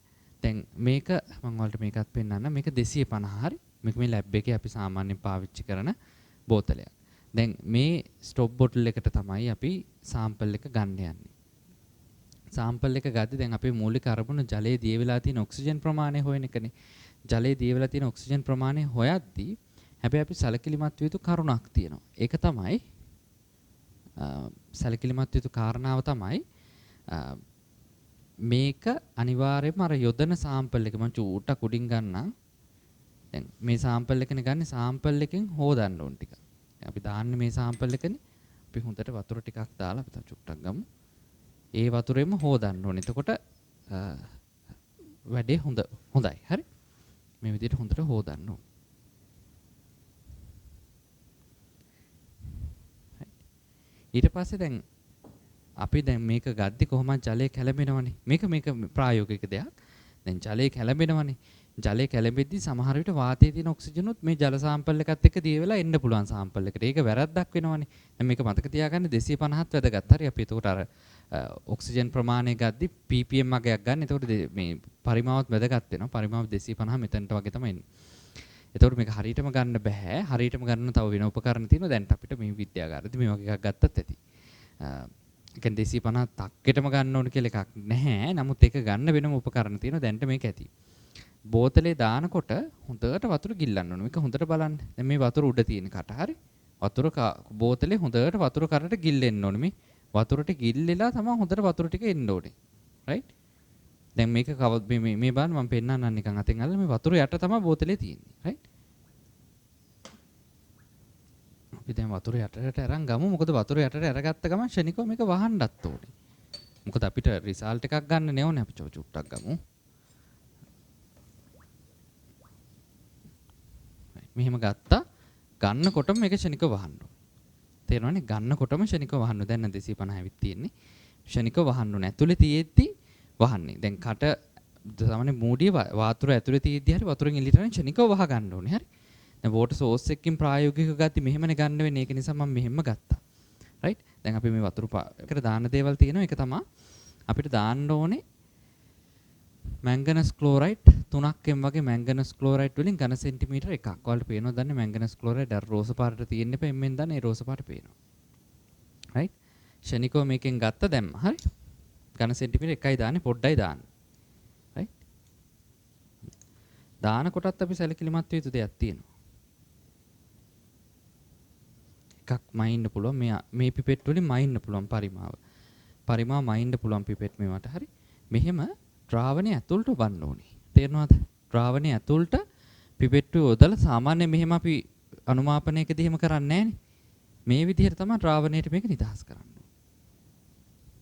දැන් මේක මම ඔයාලට මේකත් පෙන්නන්න. මේක 250 හරි. මේක මේ ලැබ් එකේ අපි සාමාන්‍යයෙන් පාවිච්චි කරන බෝතලයක්. දැන් මේ ස්ටොප් බොටල් එකට තමයි අපි සාම්පල් එක ගන්න යන්නේ. සාම්පල් එක ගද්දි දැන් අපේ මූලික අරමුණ ජලයේ දිය වෙලා තියෙන ඔක්සිජන් ප්‍රමාණය හොයන එකනේ. ජලයේ දිය වෙලා තියෙන ඔක්සිජන් ප්‍රමාණය හොයද්දී හැබැයි අපි සැලකිලිමත් විය යුතු කරුණක් තියෙනවා. ඒක තමයි සැලකිලිමත් විය යුතු කාරණාව තමයි මේක අනිවාර්යයෙන්ම අර යොදන සාම්පල් එක මම චූට්ටක් උඩින් ගන්නම්. දැන් මේ සාම්පල් එකනේ ගන්න සාම්පල් එකෙන් හොදන්න ඕන ටික. අපි දාන්නේ මේ සාම්පල් එකනේ. අපි හොඳට වතුර ටිකක් දාලා අපි තව චුට්ටක් ගමු. ඒ වතුරෙම හොදන්න ඕනේ. එතකොට වැඩේ හොඳයි. හරි. මේ විදිහට හොඳට හොදන්න ඕනේ. ඊට පස්සේ දැන් අපි දැන් මේක ගද්දි කොහොමද ජලය කැළඹෙනවනේ. මේක ප්‍රායෝගික දෙයක්. දැන් ජලය කැළඹෙනවනේ. ජලය කැළඹෙද්දී සමහර විට වාතයේ තියෙන ඔක්සිජනුත් මේ ජල සාම්පල් එකත් එක්ක දිය වෙලා එන්න පුළුවන් සාම්පල් එකට. ඒක වැරද්දක් වෙනවනේ. දැන් මේක මතක තියාගන්න 250ත් වැදගත්. හරි අපි එතකොට අර ඔක්සිජන් ප්‍රමාණය ගද්දි ppm වගේක් ගන්න. එතකොට මේ පරිමාවත් වැදගත් වෙනවා. පරිමාව 250 මෙතනට වගේ තමයි එන්නේ. එතකොට මේක හරියටම ගන්න බෑ. හරියටම ගන්න තව වෙන උපකරණ තියෙනවා. දැන් අපිට මේ විද්‍යාගාරෙදි මේ වගේ එකක් ගත්තත් ඇති. ඒ කියන්නේ 250 තක්කෙටම ගන්න ඕන කියලා එකක් නැහැ. නමුත් ඒක ගන්න වෙනම උපකරණ තියෙනවා. දැන්ට මේක ඇති. බෝතලේ දානකොට හොඳට වතුර ගිල්ලන්න ඕනේ. මේක හොඳට බලන්න. දැන් මේ වතුර උඩ තියෙන කට හරි. වතුර බෝතලේ හොඳට වතුර කරට ගිල්ලෙන්න ඕනේ. මේ වතුරට ගිල්ලෙලා තමයි හොඳට වතුර ටික එන්න ඕනේ. රයිට්? දැන් මේක මේ බලන්න මම පෙන්නන්නම් නිකන් අතෙන් අල්ලලා මේ වතුර යට තමයි බෝතලේ තියෙන්නේ. රයිට්? අපි දැන් වතුර යටට අරන් ගමු. මොකද වතුර යටට අරගත්ත ගමන් ෂණිකව මේක වහන්නත් ඕනේ. මොකද අපිට රිසල්ට් එකක් ගන්න නෙවෙයි අපි චුට්ටක් ගමු. මෙහෙම ගත්තා. ගන්නකොටම මේක ෂණිකව වහන්න ඕනේ. තේරෙනවනේ? ගන්නකොටම ෂණිකව වහන්න. දැන් 250 ඇවිත් තියෙන්නේ. ෂණිකව වහන්න ඕනේ. ඇතුලේ තියෙද්දි වහන්නේ. දැන් කට සාමාන්‍ය මූඩිය වතුර ඇතුලේ තියෙද්දි හරි වතුරෙන් එළියට යන ෂණිකව වහ ගන්න ඕනේ. හරි? දැන් වෝටර් සෝස් එකකින් ප්‍රායෝගිකව ගත්තී මෙහෙමනේ ගන්න වෙන්නේ. ඒක නිසා මම මෙහෙම ගත්තා. රයිට්? දැන් අපි මේ වතුර එකට දාන්න දේවල් තියෙනවා. ඒක තමයි අපිට දාන්න ඕනේ මැංගනස් ක්ලෝරයිඩ් 3ක්ම වගේ මැංගනස් ක්ලෝරයිඩ් වලින් ඝන සෙන්ටිමීටර එකක්. ඔයාලට පේනවද දන්නේ මැංගනස් ක්ලෝරයිඩ් අර රෝස පාටට තියෙන්න එපා. එම්ෙන් දන්නේ ඒ රෝස පාට පේනවා. රයිට්? ෂණිකව මේකෙන් ගත්ත දැම්ම. හරි? ඝන සෙන්ටිමීටර එකයි දාන්නේ පොඩ්ඩයි දාන්න. රයිට්? දාන කොටත් අපි සැලකිලිමත් විය යුතු දෙයක් තියෙනවා. එකක් මයින්න පුළුවන් මේ පිපෙට් වලින් මයින්න පුළුවන් පරිමාව මයින්න පුළුවන් පිපෙට් මේවට. හරි? මෙහෙම ද්‍රාවණය ඇතුළට වන්න ඕනේ. තේරෙනවද? ද්‍රාවණය ඇතුළට පිපෙට්ටු යොදලා සාමාන්‍යයෙන් මෙහෙම අපි අනුමාපනයකදී එහෙම කරන්නේ නැහනේ. මේ විදිහට තමයි ද්‍රාවණයට මේක නිදහස් කරන්න ඕනේ.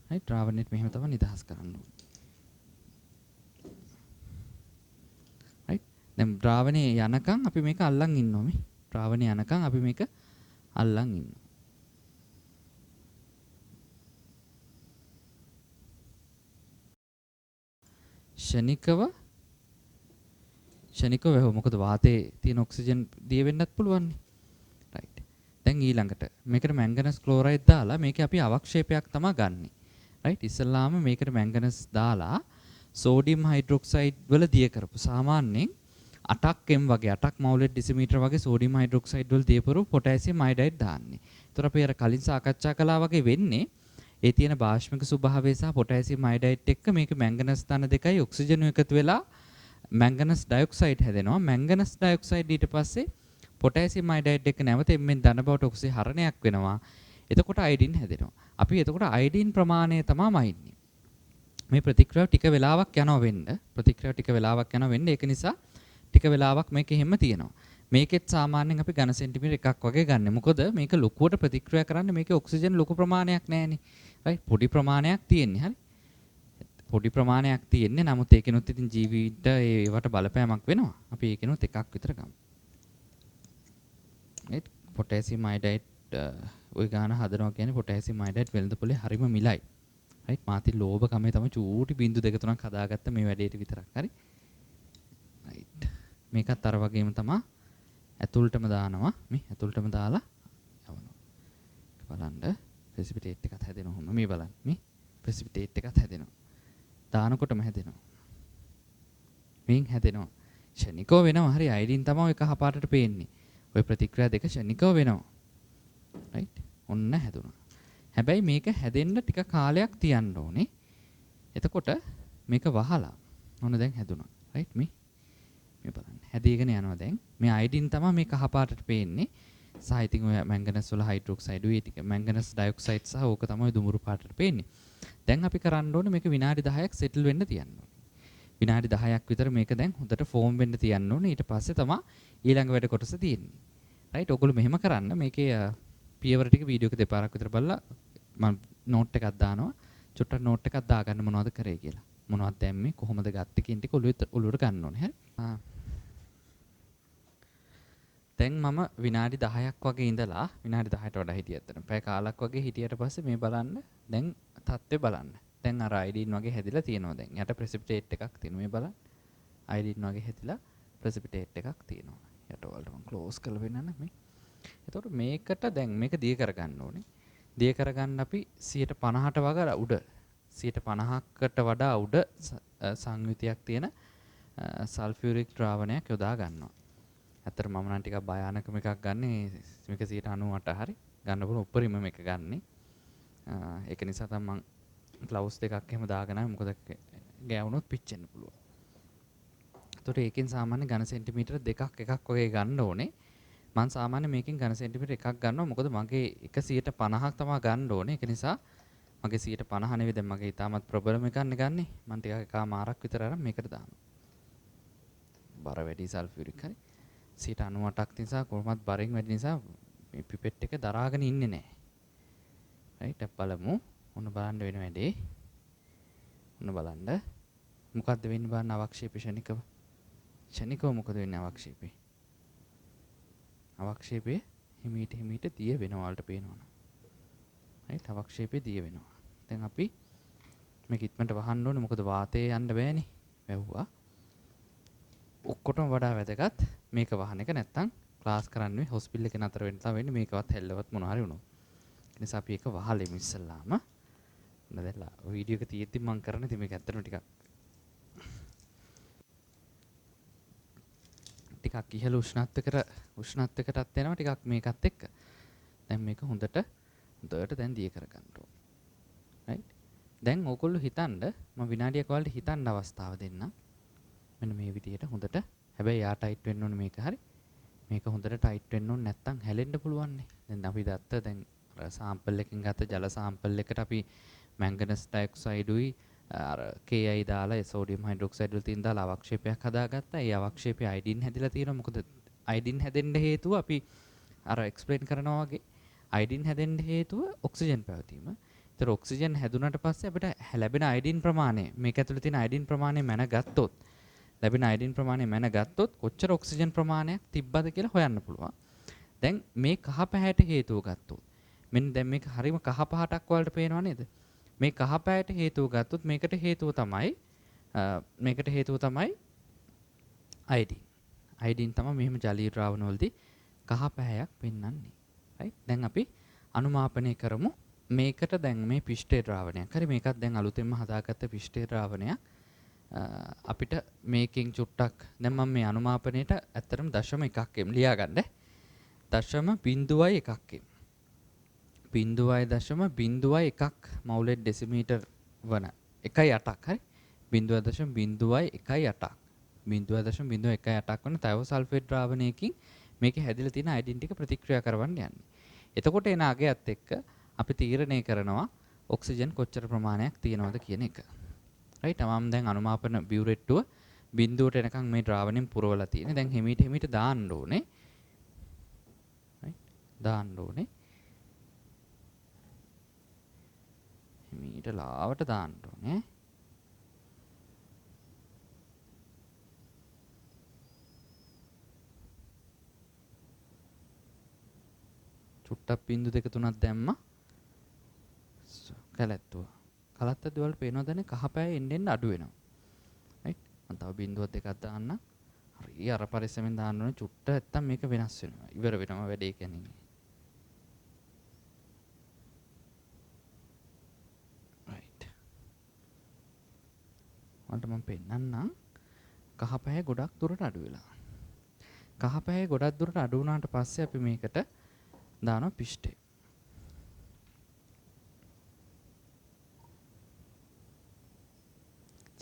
හරි? ද්‍රාවණයට මෙහෙම තමයි නිදහස් කරන්න ඕනේ. හරි? දැන් ද්‍රාවණේ යනකම් අපි මේක අල්ලන් ඉන්නවා මේ. ද්‍රාවණේ යනකම් අපි මේක අල්ලන් ඉන්නවා. ෂණිකව වෙව මොකද වාතයේ තියෙන ඔක්සිජන් දිය වෙන්නත් පුළුවන් නේ. රයිට්. දැන් ඊළඟට මේකට මැංගනස් ක්ලෝරයිඩ් දාලා මේකේ අපි අවක්ෂේපයක් තමයි ගන්නෙ. රයිට්. ඉස්සල්ලාම මේකට මැංගනස් දාලා සෝඩියම් හයිඩ්‍රොක්සයිඩ් වල දිය කරපු සාමාන්‍යයෙන් 8ක් m වගේ 8ක් මවුලට් ඩෙසිමීටර වගේ සෝඩියම් හයිඩ්‍රොක්සයිඩ් වල දීපරු පොටෑසියම් අයඩයිඩ් දාන්නේ. ඒතර අපි අර කලින් සාකච්ඡා කළා වගේ වෙන්නේ ඒ තියෙන භාෂ්මික ස්වභාවය සහ පොටෑසියම් අයඩයිඩ් එක්ක මේක මැංගනස් ධන දෙකයි ඔක්සිජන් එකතු වෙලා මැංගනස් ඩයොක්සයිඩ් හැදෙනවා. මැංගනස් ඩයොක්සයිඩ් ඊට පස්සේ පොටෑසියම් අයඩයිඩ් එක නැවත එම්ෙන් ධන බවට ඔක්සිජන් හරණයක් වෙනවා. එතකොට අයඩින් හැදෙනවා. අපි එතකොට අයඩින් ප්‍රමාණය තමයි ඉන්නේ. මේ ප්‍රතික්‍රියාව ටික වෙලාවක් යනවා වෙන්න. ප්‍රතික්‍රියාව ටික වෙලාවක් යනවා වෙන්න. ඒක නිසා ටික වෙලාවක් මේක හැම තියෙනවා. මේකෙත් සාමාන්‍යයෙන් අපි ඝන සෙන්ටිමීටර එකක් වගේ ගන්න. මොකද මේක ලොකුවට ප්‍රතික්‍රියා කරන්න මේකේ ඔක්සිජන් ලොකු ප්‍රමාණයක් නැහැනේ. රයිට් පොඩි ප්‍රමාණයක් තියෙන්නේ. හරි. පොඩි ප්‍රමාණයක් තියෙන්නේ. නමුත් ඒකිනුත් ඉතින් ජීවිත ඒවට බලපෑමක් වෙනවා. අපි ඒකිනුත් එකක් විතර ගමු. රයිට් පොටෑසියම් අයඩයිඩ් ওই ගාන හදනවා කියන්නේ පොටෑසියම් අයඩයිඩ් වෙළඳ පොලේ හරිම මිලයි. රයිට් මාති ලෝභ කමේ තමයි චූටි බින්දු දෙක තුනක් හදාගත්ත මේ වැඩේට විතරක්. හරි. රයිට් මේකත් අර වගේම තමයි ඇතුළටම දානවා. මේ ඇතුළටම දාලා යවනවා. බලන්න ප්‍රෙසිපිටේට් එකත් හැදෙනවා. මේ බලන්න. මේ ප්‍රෙසිපිටේට් එකත් හැදෙනවා. දානකොටම හැදෙනවා. මේන් හැදෙනවා. ෂණිකව වෙනවා. හරි අයඩින් තමයි එක කහපාටට පේන්නේ. ওই ප්‍රතික්‍රියා දෙක ෂණිකව වෙනවා. රයිට් ඔන්න හැදුණා. හැබැයි මේක හැදෙන්න ටික කාලයක් තියන්න ඕනේ. එතකොට මේක වහලා ඔන්න දැන් හැදුණා. රයිට් මේ බලන්න. හැදීගෙන යනවා දැන්. මේ අයඩින් තමයි මේ කහපාටට පේන්නේ. සහ ඉතින් ඔය මැංගනස් වල හයිඩ්‍රොක්සයිඩ් උයි ටික මැංගනස් ඩයොක්සයිඩ් සහ ඕක තමයි දුමුරු පාටට පේන්නේ. දැන් අපි කරන්න ඕනේ මේක විනාඩි 10ක් සෙටල් වෙන්න තියන්න ඕනේ. විනාඩි 10ක් විතර මේක දැන් හොඳට ෆෝම් වෙන්න තියන්න ඕනේ. ඊට පස්සේ තමයි ඊළඟ වැඩ කොටස තියෙන්නේ. රයිට් ඔයගොල්ලෝ මෙහෙම කරන්න. මේකේ පියවර ටික වීඩියෝ එක දෙපාරක් විතර බලලා මම නෝට් එකක් දානවා. චුට්ටක් නෝට් එකක් දාගන්න මොනවද කරේ කියලා. මොනවද දැම්මේ කොහොමද ගත්තේ කියන ටික ඔළුවට ගන්න ඕනේ. හරි. දැන් මම විනාඩි 10ක් වගේ ඉඳලා විනාඩි 10ට වඩා හිටියත් අතන පැය කාලක් වගේ හිටියට පස්සේ මේ බලන්න දැන් තත්ත්වය බලන්න. දැන් අර අයඩින් වගේ හැදිලා තියෙනවා දැන්. යට ප්‍රෙසිපිටේට් එකක් තියෙනවා. මේ බලන්න. අයඩින් වගේ හැදිලා ප්‍රෙසිපිටේට් එකක් තියෙනවා. යට වලට මම ක්ලෝස් කරලා වෙන්නන්න මේ. එතකොට මේකට දැන් මේක දිය කරගන්න ඕනේ. දිය කරගන්න අපි 50ට වගේ උඩ 50කට වඩා උඩ සංයුතියක් තියෙන සල්ෆියුරික් ද්‍රාවණයක් යොදා ගන්නවා. ඇත්තට මම නම් ටිකක් භයානකම එකක් ගන්නෙ මේක 98 හරි ගන්න පුළුවන් උඩරිම මේක ගන්නෙ. ඒක නිසා තමයි මම ග්ලව්ස් දෙකක් එහෙම දාගෙන ආවේ මොකද ගෑවුනොත් පිච්චෙන්න පුළුවන්. ඒතකොට ඒකෙන් සාමාන්‍ය ඝන සෙන්ටිමීටර දෙකක් එකක් වගේ ගන්න ඕනේ. මම සාමාන්‍ය මේකෙන් ඝන සෙන්ටිමීටර එකක් ගන්නවා මොකද මගේ 150ක් තමයි ගන්න ඕනේ. ඒක නිසා මගේ 150 නෙවෙයි දැන් මගේ ඊටමත් ප්‍රොබ්ලම් එකක් නේ ගන්නෙ. මම ටිකක් එකමාරක් විතර අරන් මේකට දානවා. බර වැඩි සල්ෆියුරික් හරි 98ක් නිසා කොහොමත් බරෙන් වැඩි නිසා මේ පිපෙට් එක දරාගෙන ඉන්නේ නැහැ. රයිට් බලමු. ඔන්න බලන්න වෙන වැඩේ. ඔන්න බලන්න. මොකද්ද වෙන්නේ බලන්න අවක්ෂේපේ ෂණිකව. ෂණිකව මොකද වෙන්නේ අවක්ෂේපේ? අවක්ෂේපේ හිමීට දිය වෙනවා වලට පේනවනේ. රයිට් අවක්ෂේපේ දිය වෙනවා. දැන් අපි මේක ඉක්මනට වහන්න ඕනේ මොකද වාතයේ යන්න බෑනේ. වැව්වා. ඔක්කොටම වඩා වැදගත් මේක වහන එක නැත්තම් ක්ලාස් කරන්නේ හොස්පිටල් එකේ නතර වෙන්න තමයි වෙන්නේ මේකවත් හැල්ලවත් මොනවා හරි වුණොත්. ඒ නිසා අපි ඒක වහලෙමු ඉස්සල්ලාම. නේදලා වීඩියෝ එක තියෙද්දි මම කරන්නේ ඉතින් මේක ඇත්තටම ටිකක් ඉහළ උෂ්ණත්වයකටත් එනවා ටිකක් මේකත් එක්ක. දැන් මේක හොඳට දැන් දිය කරගන්න ඕනේ. රයිට්. දැන් ඕගොල්ලෝ හිතන්න මම විනාඩියක් වලට හිතන්න අවස්ථාව දෙන්නම්. මෙන්න මේ විදියට හොඳට හැබැයි යා ටයිට් වෙන්න ඕනේ මේක හරි මේක හොඳට ටයිට් වෙන්න ඕනේ නැත්තම් හැලෙන්න පුළුවන් නේ දැන් අපි දැත්ත දැන් අර සාම්පල් එකකින් ගත්ත ජල සාම්පල් එකට අපි මැංගනස් ඩයොක්සයිඩ් උයි අර KI දාලා සෝඩියම් හයිඩ්‍රොක්සයිඩ් වල තියෙන දාලා අවක්ෂේපයක් හදාගත්තා ඒ අවක්ෂේපයේ අයඩින් හැදිලා තියෙනවා මොකද අයඩින් හැදෙන්න හේතුව අපි අර එක්ස්ප්ලেইন කරනවා වගේ අයඩින් හැදෙන්න හේතුව ඔක්සිජන් පැවතීම. ඒතර ඔක්සිජන් හැදුනට පස්සේ අපිට ලැබෙන අයඩින් ප්‍රමාණය මේක ඇතුලේ තියෙන අයඩින් ප්‍රමාණය මැනගත්තොත් ලැබෙන අයඩින් ප්‍රමාණය මැනගත්තොත් කොච්චර ඔක්සිජන් ප්‍රමාණයක් තිබ්බද කියලා හොයන්න පුළුවන්. දැන් මේ කහ පැහැයට හේතුව ගත්තොත් මෙන්න දැන් මේක හරියම කහ පහටක් වලට පේනව නේද? මේ කහ පැහැයට හේතුව ගත්තොත් මේකට හේතුව තමයි අයඩින්. අයඩින් තමයි මෙහෙම ජලීය ද්‍රාවණ වලදී කහ පැහැයක් පෙන්වන්නේ. right? දැන් අපි අනුමාපනය කරමු. මේකට දැන් මේ පිෂ්ඨේ ද්‍රාවණයක්. හරි මේකත් දැන් අලුතෙන්ම හදාගත්ත පිෂ්ඨේ ද්‍රාවණයක්. අපිට මේකෙන් චුට්ටක් දැන් මම මේ අනුමාපනයේට ඇත්තටම 0.1 එම් ලියා ගන්න. 0.1 එම් 0.01 මවුලෙට් ඩෙසිමීටර් වන 1.8ක් හරි 0.1.8ක් 0.018ක් වන තයෝසල්ෆේට් ද්‍රාවණයකින් මේකේ හැදිලා තියෙන අයඩින් ටික ප්‍රතික්‍රියා කරවන්න යන්නේ. එතකොට එන අගයත් එක්ක අපි තීරණය කරනවා ඔක්සිජන් කොච්චර ප්‍රමාණයක් තියෙනවද කියන එක. රයිට්. මම දැන් අනුමාපන බියුරෙට්ටුව බිඳුවට එනකන් මේ ද්‍රාවණයෙන් පුරවලා තියෙන්නේ. දැන් හිමීට දාන්න ඕනේ. රයිට්. දාන්න ඕනේ. හිමීට ලාවට දාන්න ඕනේ. චුට්ටක් බිඳු 2 3ක් දැම්මා. කැලැත්තුව. කලත්තද වල පේනවද නේ කහ පෑය එන්න අඩු වෙනවා. රයිට්. මම තව බිඳුවක් දෙකක් දාන්න. හරි අර පරිස්සමෙන් දාන්න ඕනේ චුට්ට නැත්තම් මේක වෙනස් වෙනවා. ඉවර වෙනවා වැඩේ කියන්නේ. රයිට්. මම පෙන්නන්නම් කහ පෑය ගොඩක් දුරට අඩු වෙලා. කහ පෑය ගොඩක් දුරට අඩු වුණාට පස්සේ අපි මේකට දානවා පිෂ්ටේ.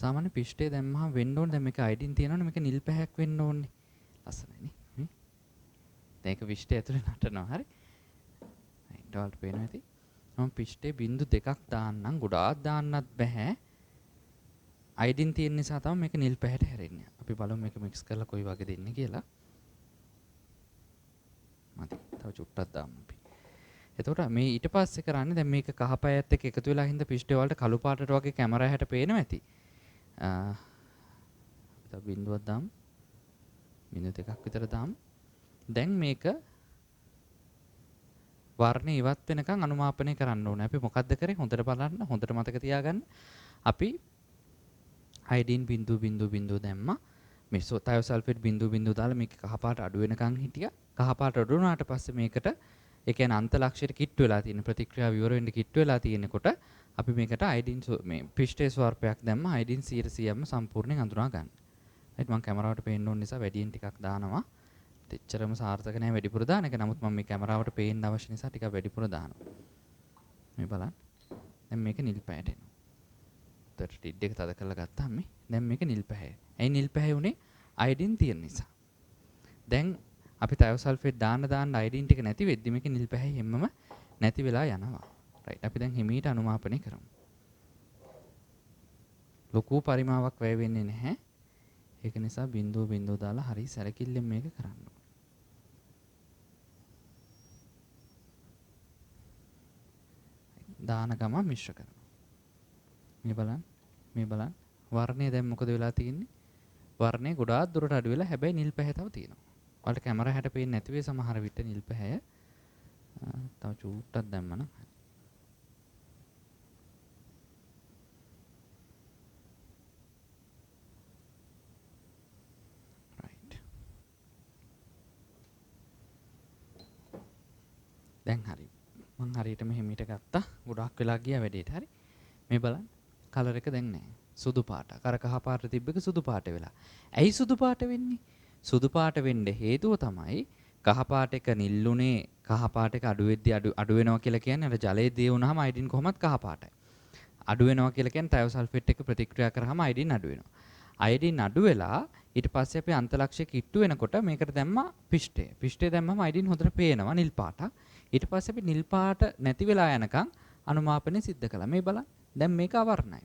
සාමාන්‍ය පිෂ්ටේ දැම්මහම වෙන්න ඕනේ. දැන් මේක අයිඩින් තියෙනවනේ මේක නිල් පැහැයක් වෙන්න ඕනේ. ලස්සනයි නේ. දැන් ඒක පිෂ්ටේ ඇතුලේ නටනවා. හරි. හයින්ට වලට පේනවා ඇති. මම පිෂ්ටේ බිංදු 2ක් දාන්නම්. ගොඩාක් දාන්නත් බෑ. අයිඩින් තියෙන නිසා තමයි මේක නිල් පැහැයට හැරෙන්නේ. අපි බලමු මේක මික්ස් කරලා කොයි වගේ දෙන්නේ කියලා. මදි. තව චුට්ටක් දාමු අපි. එතකොට මේ ඊට පස්සේ කරන්නේ දැන් මේක කහ පැයත් එක්ක එකතු වෙලා හින්දා පිෂ්ටේ වලට කළු පාටට වගේ කැමරා හැට පේනවා ඇති. අපි බිඳුවක් දාමු. බිඳු 2ක් විතර දාමු. දැන් මේක වර්ණය ඉවත් වෙනකන් අනුමාපනය කරන්න ඕනේ. අපි මොකද්ද කරේ? හොඳට බලන්න, හොඳට මතක තියාගන්න. අපි අයඩින් බිඳු දැම්මා. මේ තයෝසල්ෆේට් බිඳු දාලා මේක කහපාට අඩු වෙනකන් හිටියා. කහපාට අඩු වුණාට පස්සේ මේකට ඒ කියන්නේ අන්ත ලක්ෂයට කිට්ටු වෙලා තියෙන ප්‍රතික්‍රියාව ඉවර වෙන්න කිට්ටු වෙලා තියෙනකොට අපි මේකට අයඩින් මේ පිෂ්ටේ ස්වර්පයක් දැම්ම අයඩින් 100%ම සම්පූර්ණයෙන් අඳුනා ගන්න. රයිට්. මම කැමරාවට පේන්න ඕන නිසා වැඩියෙන් ටිකක් දානවා. දෙච්චරම සාර්ථක නැහැ වැඩිපුර දාන එක. නමුත් මම මේ කැමරාවට පේන්න අවශ්‍ය නිසා ටිකක් වැඩිපුර දානවා. මේ බලන්න. දැන් මේක නිල් පැහැයට එනවා. උඩට ටිඩ් එක තද කරලා ගත්තාම මේ දැන් මේක නිල් පැහැය. ඇයි නිල් පැහැය උනේ? අයඩින් තියෙන නිසා. දැන් අපි තයෝසල්ෆේට් දාන්න අයඩින් ටික නැති වෙද්දි මේක නිල් පැහැය හැමම නැති වෙලා යනවා. රයිට්. අපි දැන් හිමීට අනුමාපනය කරමු. ලොකු පරිමාවක් වැය වෙන්නේ නැහැ. ඒක නිසා බිඳුව දාලා හරි සැලකිල්ලෙන් මේක කරන්න ඕනේ. දාන ගම මිශ්‍ර කරනවා. මේ බලන්න. වර්ණය දැන් මොකද වෙලා තියෙන්නේ? වර්ණය ගොඩාක් දුරට අඩු වෙලා හැබැයි නිල් පැහැ තව තියෙනවා. ඔයාලට කැමරා හැට පේන්නේ නැති වෙයි සමහර විට නිල් පැහැය. තව චූට්ටක් දැම්මනම් හරි. රයිට්. දැන් හරි. මං හරියටම හිමීට ගත්තා. ගොඩාක් වෙලා ගියා වැඩේට. හරි. මේ බලන්න. කලර් එක දැන් නැහැ. සුදු පාට. අර කහ පාට තිබ්බක සුදු පාට වෙලා. ඇයි සුදු පාට වෙන්නේ? සුදු පාට වෙන්න හේතුව තමයි කහ පාට එක නිල්ුනේ කහ පාට එක අඩු වෙද්දී අඩු වෙනවා කියලා කියන්නේ අර ජලයේ දිය වුණාම අයඩින් කොහොමත් කහ පාටයි. අඩු වෙනවා කියලා කියන්නේ තයෝසල්ෆේට් එක ප්‍රතික්‍රියා කරාම අයඩින් අඩු වෙනවා. අයඩින් අඩු වෙලා ඊට පස්සේ අපි අන්තලක්ෂය කිට්ටු වෙනකොට මේකට දැම්මා පිෂ්ටේ. පිෂ්ටේ දැම්මම අයඩින් හොඳට පේනවා නිල් පාට. ඊට පස්සේ අපි නිල් පාට නැති වෙලා යනකම් අනුමාපනය සිද්ධ කළා. මේ බලන්න. දැන් මේක අවර්ණයි.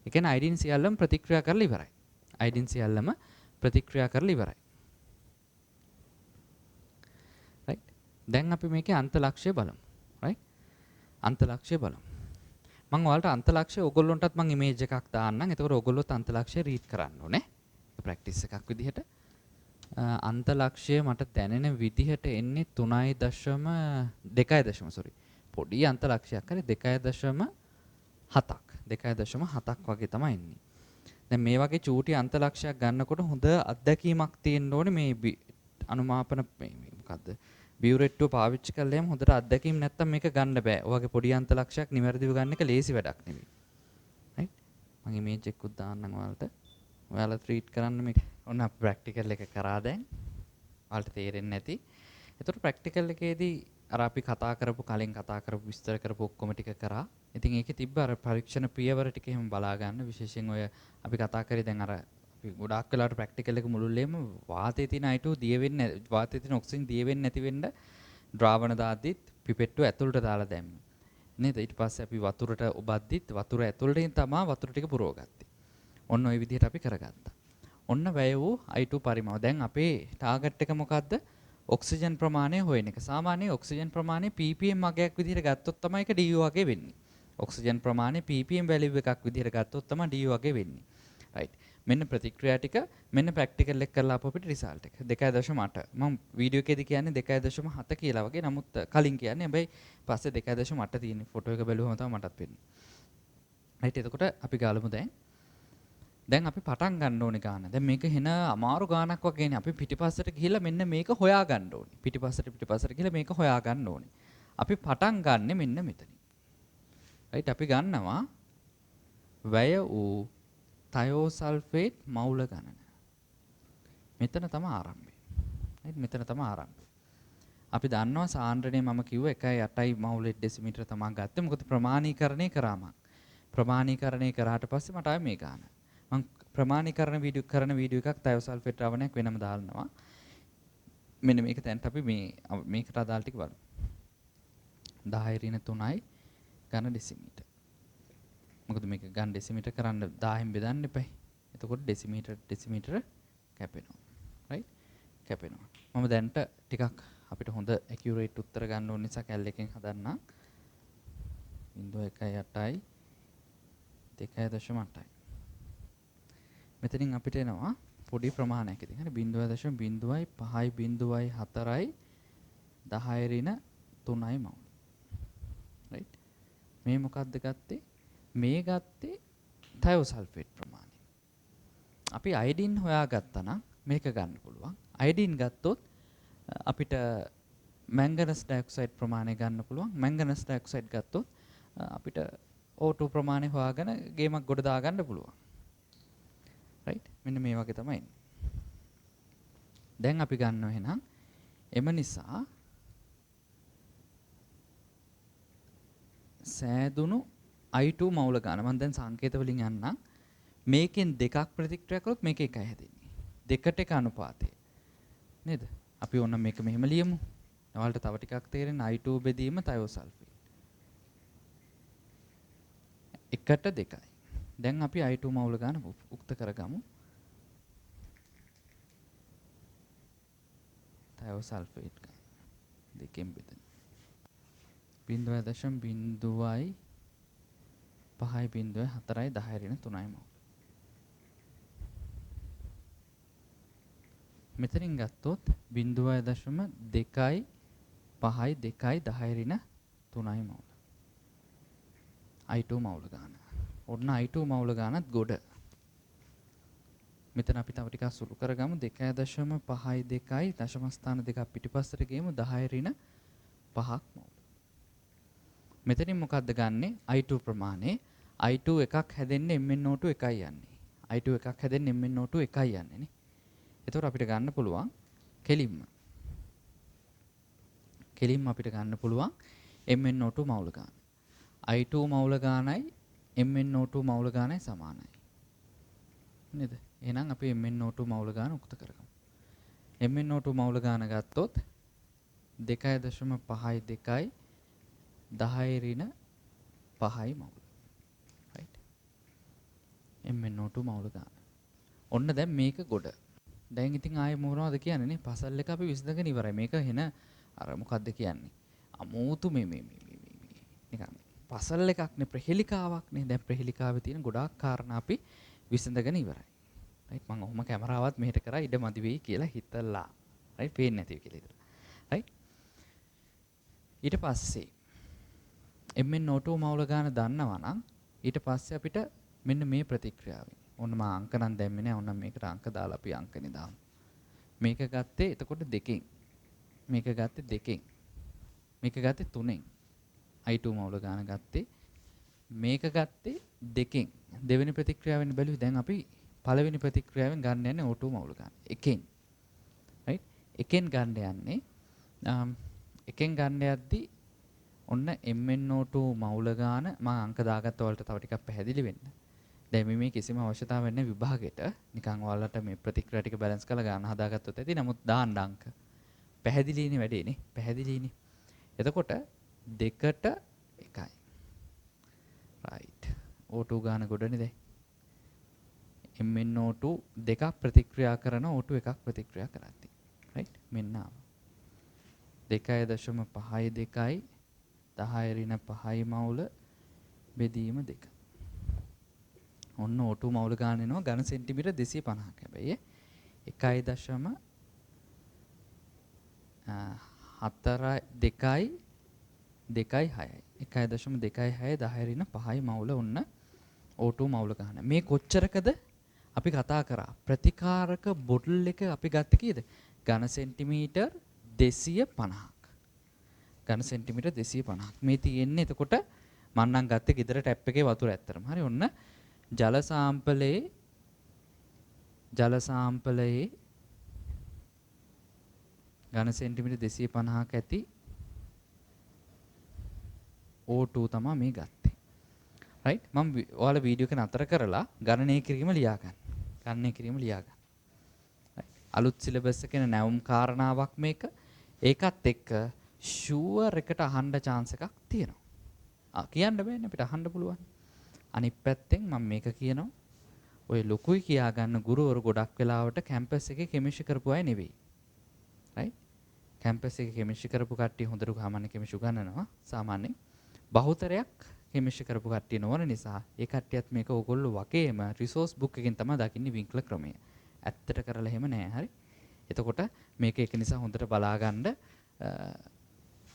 ඒ කියන්නේ අයඩින් සියල්ලම ප්‍රතික්‍රියා කරලා ඉවරයි. අයඩින් සියල්ලම ප්‍රතික්‍රියා කරලා ඉවරයි. රයිට්. දැන් අපි මේකේ අන්ත ලක්ෂ්‍ය බලමු. රයිට්. අන්ත ලක්ෂ්‍ය බලමු. මම ඔයාලට අන්ත ලක්ෂ්‍ය ඔයගොල්ලන්ටත් මම ඉමේජ් එකක් දාන්නම්. එතකොට ඔයගොල්ලොත් අන්ත ලක්ෂ්‍ය රීඩ් කරන්න ඕනේ. ඒක ප්‍රැක්ටිස් එකක් විදිහට. අන්ත ලක්ෂ්‍ය මට දැනෙන විදිහට එන්නේ 3.2 sorry. පොඩි අන්ත ලක්ෂයක් හරි 2.7ක්. 2.7ක් වගේ තමයි එන්නේ. දැන් මේ වගේ චූටි අන්ත ලක්ෂයක් ගන්නකොට හොඳ අත්දැකීමක් තියෙන්න ඕනේ මේ අනුමාපන මේ මොකද්ද බියුරෙට්ටුව පාවිච්චි කළාම හොඳට අත්දැකීම් නැත්තම් මේක ගන්න බෑ. ඔය වගේ පොඩි අන්ත ලක්ෂයක් නිවැරදිව ගන්න එක ලේසි වැඩක් නෙවෙයි. රයිට්. මම ඉමේජ් එකකුත් දාන්නම් ඔයාලට. ඔයාලා ට්‍රීට් කරන්න මේක. ඔන්න අපි ප්‍රැක්ටිකල් එක කරා දැන්. ඔයාලට තේරෙන්නේ නැති. ඒතකොට ප්‍රැක්ටිකල් එකේදී අර අපි කලින් කතා කරපු විස්තර කරපු ඔක්කොම ටික කරා. ඉතින් ඒකේ තිබ්බ අර පරීක්ෂණ පියවර ටික එහෙම බලා ගන්න. විශේෂයෙන් ඔය අපි කතා කරේ දැන් අර අපි ගොඩාක් වෙලාවට ප්‍රැක්ටිකල් එක මුළුල්ලේම වාතයේ තියෙන I2 දිය වෙන්නේ වාතයේ තියෙන ඔක්සිජන් දිය වෙන්නේ නැති වෙන්න ද්‍රාවණ දාද්දිත් පිපෙට්ටුව ඇතුළට දාලා දැම්මේ. නේද? ඊට පස්සේ අපි වතුරට ඔබද්දිත් වතුර ඇතුළටින් තමයි වතුර ටික පුරවගත්තේ. ඔන්න ওই විදිහට අපි කරගත්තා. ඔන්න වැය වූ I2 පරිමාව. දැන් අපේ ටාගට් එක මොකද්ද? ඔක්සිජන් ප්‍රමාණය හොයන එක. සාමාන්‍යයෙන් ඔක්සිජන් ප්‍රමාණය ppm වගයක් විදිහට ගත්තොත් තමයි ඒක du වගේ වෙන්නේ. ඔක්සිජන් ප්‍රමාණය ppm වැලියු එකක් විදිහට ගත්තොත් තමයි du වගේ වෙන්නේ. right. මෙන්න ප්‍රතික්‍රියා ටික මෙන්න ප්‍රැක්ටිකල් එක කරලා අපිට රිසල්ට් එක 2.8 මම වීඩියෝ එකේදී කියන්නේ 2.7 කියලා වගේ. නමුත් කලින් කියන්නේ හැබැයි පස්සේ 2.8 තියෙන ෆොටෝ එක බැලුවම තමයි මටත් වෙන්නේ. right. එතකොට අපි ගාලමු දැන් අපි පටන් ගන්න ඕනේ ගාන. දැන් මේක වෙන අමාරු ගානක් වගේනේ. අපි පිටිපස්සට ගිහිල්ලා මෙන්න මේක හොයා ගන්න ඕනේ. පිටිපස්සට ගිහිල්ලා මේක හොයා ගන්න ඕනේ. අපි පටන් ගන්නෙ මෙන්න මෙතනින්. right. අපි ගන්නවා වැය වූ තයෝසල්ෆේට් මවුල ගණන. මෙතන තමයි ආරම්භය. right. මෙතන තමයි ආරම්භය. අපි දන්නවා සාන්ද්‍රණය මම කිව්ව 1.8යි මවුල ඩෙසිමීටර තමයි ගත්තේ. මොකද ප්‍රමාණීකරණය කරාම. ප්‍රමාණීකරණය කරාට පස්සේ මට ආවේ මේ ගාන. මම ප්‍රමාණීකරණ වීඩියෝ එකක් තයෝසල්ෆේට් ද්‍රවණයක් වෙනම දානවා. මෙන්න මේක දැන් අපි මේකට අදාළ ටික බලමු. 10 ඝන ඩෙසිමීටර. මොකද මේක ඝන ඩෙසිමීටර කරන්න 10න් බෙදන්න එපා. එතකොට ඩෙසිමීටර කැපෙනවා. right. කැපෙනවා. මම දැන්ට ටිකක් අපිට හොඳ ඇකියුරේට් උත්තර ගන්න ඕන නිසා කැල් එකෙන් හදන්නම්. 0.18යි 2.8යි. මෙතනින් අපිට එනවා පොඩි ප්‍රමාණයක්. ඉතින් හරි 0.5යි 4යි 10 ඍණ 3යි මවුල්. right. මේ මොකද්ද ගත්තේ? මේ ගත්තේ තයෝසල්ෆේට් ප්‍රමාණය. අපි අයඩින් හොයාගත්තා නම් මේක ගන්න පුළුවන්. අයඩින් ගත්තොත් අපිට මැංගනස් ඩයොක්සයිඩ් ප්‍රමාණය ගන්න පුළුවන්. මැංගනස් ඩයොක්සයිඩ් ගත්තොත් අපිට O2 ප්‍රමාණය හොයාගෙන ගේමක් ගොඩ දාගන්න පුළුවන්. right. මෙන්න මේ වගේ තමයි එන්නේ. දැන් අපි ගන්නවා එහෙනම් එම නිසා සෑදුණු I2 මවුල ගන්න. මම දැන් සංකේත වලින් යන්නම්. මේකෙන් දෙකක් ප්‍රතික්‍රියා කළොත් මේක එකයි හැදෙන්නේ. දෙකට එක අනුපාතය. නේද? අපි ඕන මේක මෙහෙම ලියමු. ඔයාලට තව ටිකක් තේරෙන I2 බෙදීම තයෝසල්ෆේට්. 1ට 2යි. දැන් අපි I2 මවුල ගන්න උක්ත කරගමු. තයෝසල්ෆේට් ගන්න. දෙකෙන් බෙදෙන. 0.05යි 4යි 10 ඍණ 3යි මවුල. මෙතනින් ගත්තොත් 0.2යි 5යි 2යි 10 ඍණ 3යි මවුල. I2 මවුල ගන්න. ඔන්න I2 මවුල ගන්නත් ගොඩ. මෙතන අපි තව ටිකක් සුළු කරගමු. 2.5යි 2යි දශම ස්ථාන දෙකක් පිටිපස්සට ගියමු 10 ඍණ 5ක් මවුල. මෙතනින් මොකද්ද ගන්නෙ? I2 ප්‍රමාණය. I2 එකක් හැදෙන්නේ MnO2 එකයි යන්නේ. I2 එකක් හැදෙන්නේ MnO2 එකයි යන්නේ නේ. එතකොට අපිට ගන්න පුළුවන් කෙලින්ම අපිට ගන්න පුළුවන් MnO2 මවුල ගාන. I2 මවුල ගානයි MnO2 මවුල ගානයි සමානයි. නේද? එහෙනම් අපි MnO2 මවුල ගාන උක්ත කරගමු. MnO2 මවුල ගාන ගත්තොත් 2.5යි 2යි 10 ඍණ 5යි මවුල. right. MnO2 මවුල ගාන. ඔන්න දැන් මේක ගොඩ. දැන් ඉතින් ආයේ මොනවද කියන්නේ නේ? පසල් එක අපි විසඳගෙන ඉවරයි. මේක එන අර මොකද්ද කියන්නේ? අමෝතු මේ නිකන් පසල් එකක් නේ, ප්‍රහෙලිකාවක් නේ. දැන් ප්‍රහෙලිකාවේ තියෙන ගොඩාක් කාරණා අපි විසඳගෙන ඉවරයි. right. මම ඔහොම කැමරාවත් මෙහෙට කරා ඉඩ මදි වෙයි කියලා හිතලා. right. පේන්නේ නැතිව කියලා හිතලා. right. ඊට පස්සේ MnO2 මවුල ගාන දන්නවා නම් ඊට පස්සේ අපිට මෙන්න මේ ප්‍රතික්‍රියාවෙන් ඔන්න මම අංක නම් දැම්මේ නැහැ. ඔන්න මේකට අංක දාලා අපි අංකනේ දාමු. මේක ගත්තේ එතකොට 2කින්. මේක ගත්තේ 2කින්. මේක ගත්තේ 3ෙන්. I2 මවුල ගාන ගත්තේ. මේක ගත්තේ 2කින්. දෙවෙනි ප්‍රතික්‍රියාවෙන් බැලුවේ. දැන් අපි පළවෙනි ප්‍රතික්‍රියාවෙන් ගන්න යන්නේ O2 මවුල ගාන. 1කින්. right. 1කින් ගන්න යන්නේ. එකෙන් ගන්න යද්දි ඔන්න MnO2 මවුල ගාන මම අංක දාගත්ත වලට තව ටිකක් පැහැදිලි වෙන්න. දැන් මේ කිසිම අවශ්‍යතාවයක් නැහැ විභාගෙට. නිකන් ඔයාලට මේ ප්‍රතික්‍රියා ටික බැලන්ස් කරලා ගන්න හදාගත්තොත් ඇති. නමුත් දාන්න අංක. පැහැදිලිනේ වැඩේනේ. පැහැදිලිනේ. එතකොට 2ට 1යි. right. O2 ගාන ගොඩනේ දැන්. MnO2 දෙකක් ප්‍රතික්‍රියා කරන O2 එකක් ප්‍රතික්‍රියා කරද්දී. right. මෙන්න ආව. 2.52 10 ඍණ 5යි මවුල බෙදීම 2. ඔන්න O2 මවුල ගන්න එනවා ඝන සෙන්ටිමීටර් 250ක් හැබැයි 1.4 2යි 2.6යි 1.26 10 ඍණ 5යි මවුල ඔන්න O2 මවුල ගන්න. මේ කොච්චරකද අපි කතා කරා ප්‍රතිකාරක බොටල් එක අපි ගත්ත කීයද? ඝන සෙන්ටිමීටර් 250ක්. ඝන සෙන්ටිමීටර් 250ක්. මේ තියෙන්නේ එතකොට මම නම් ගත්තේ ගෙදර ටැප් එකේ වතුර ඇත්තරම. හරි ඔන්න ජල සාම්පලයේ ඝන සෙන්ටිමීටර් 250ක් ඇති O2 තමයි මේ ගත්තේ. right මම ඔයාලා වීඩියෝ එක නතර කරලා ගණනය කිරීම ලියා ගන්න. ගණනය කිරීම ලියා ගන්න. අලුත් සිලබස් එකේ නැවුම් කාරණාවක් මේක. ඒකත් එක්ක ෂුවර් එකට අහන්න chance එකක් තියෙනවා. කියන්න බෑනේ අපිට අහන්න පුළුවන්. අනිත් පැත්තෙන් මම මේක කියනවා. ඔය ලොකුයි කියා ගන්න ගුරුවරු ගොඩක් වෙලාවට කැම්පස් එකේ කෙමිස්ට්‍රි කරපු අය නෙවෙයි. right කැම්පස් එකේ කෙමිස්ට්‍රි කරපු කට්ටිය හොඳට සාමාන්‍ය කෙමිස්ට්‍රි උගන්වනවා. සාමාන්‍යයෙන් බහුතරයක් කෙමිස්ට්‍රි කරපු කට්ටිය නොවන නිසා ඒ කට්ටියත් මේක ඕගොල්ලෝ වගේම රිසෝස් බුක් එකෙන් තමයි දකින්නේ වින්ක්ලර් ක්‍රමය. ඇත්තට කරලා එහෙම නෑ හරි. එතකොට මේක ඒක නිසා හොඳට බලා ගන්න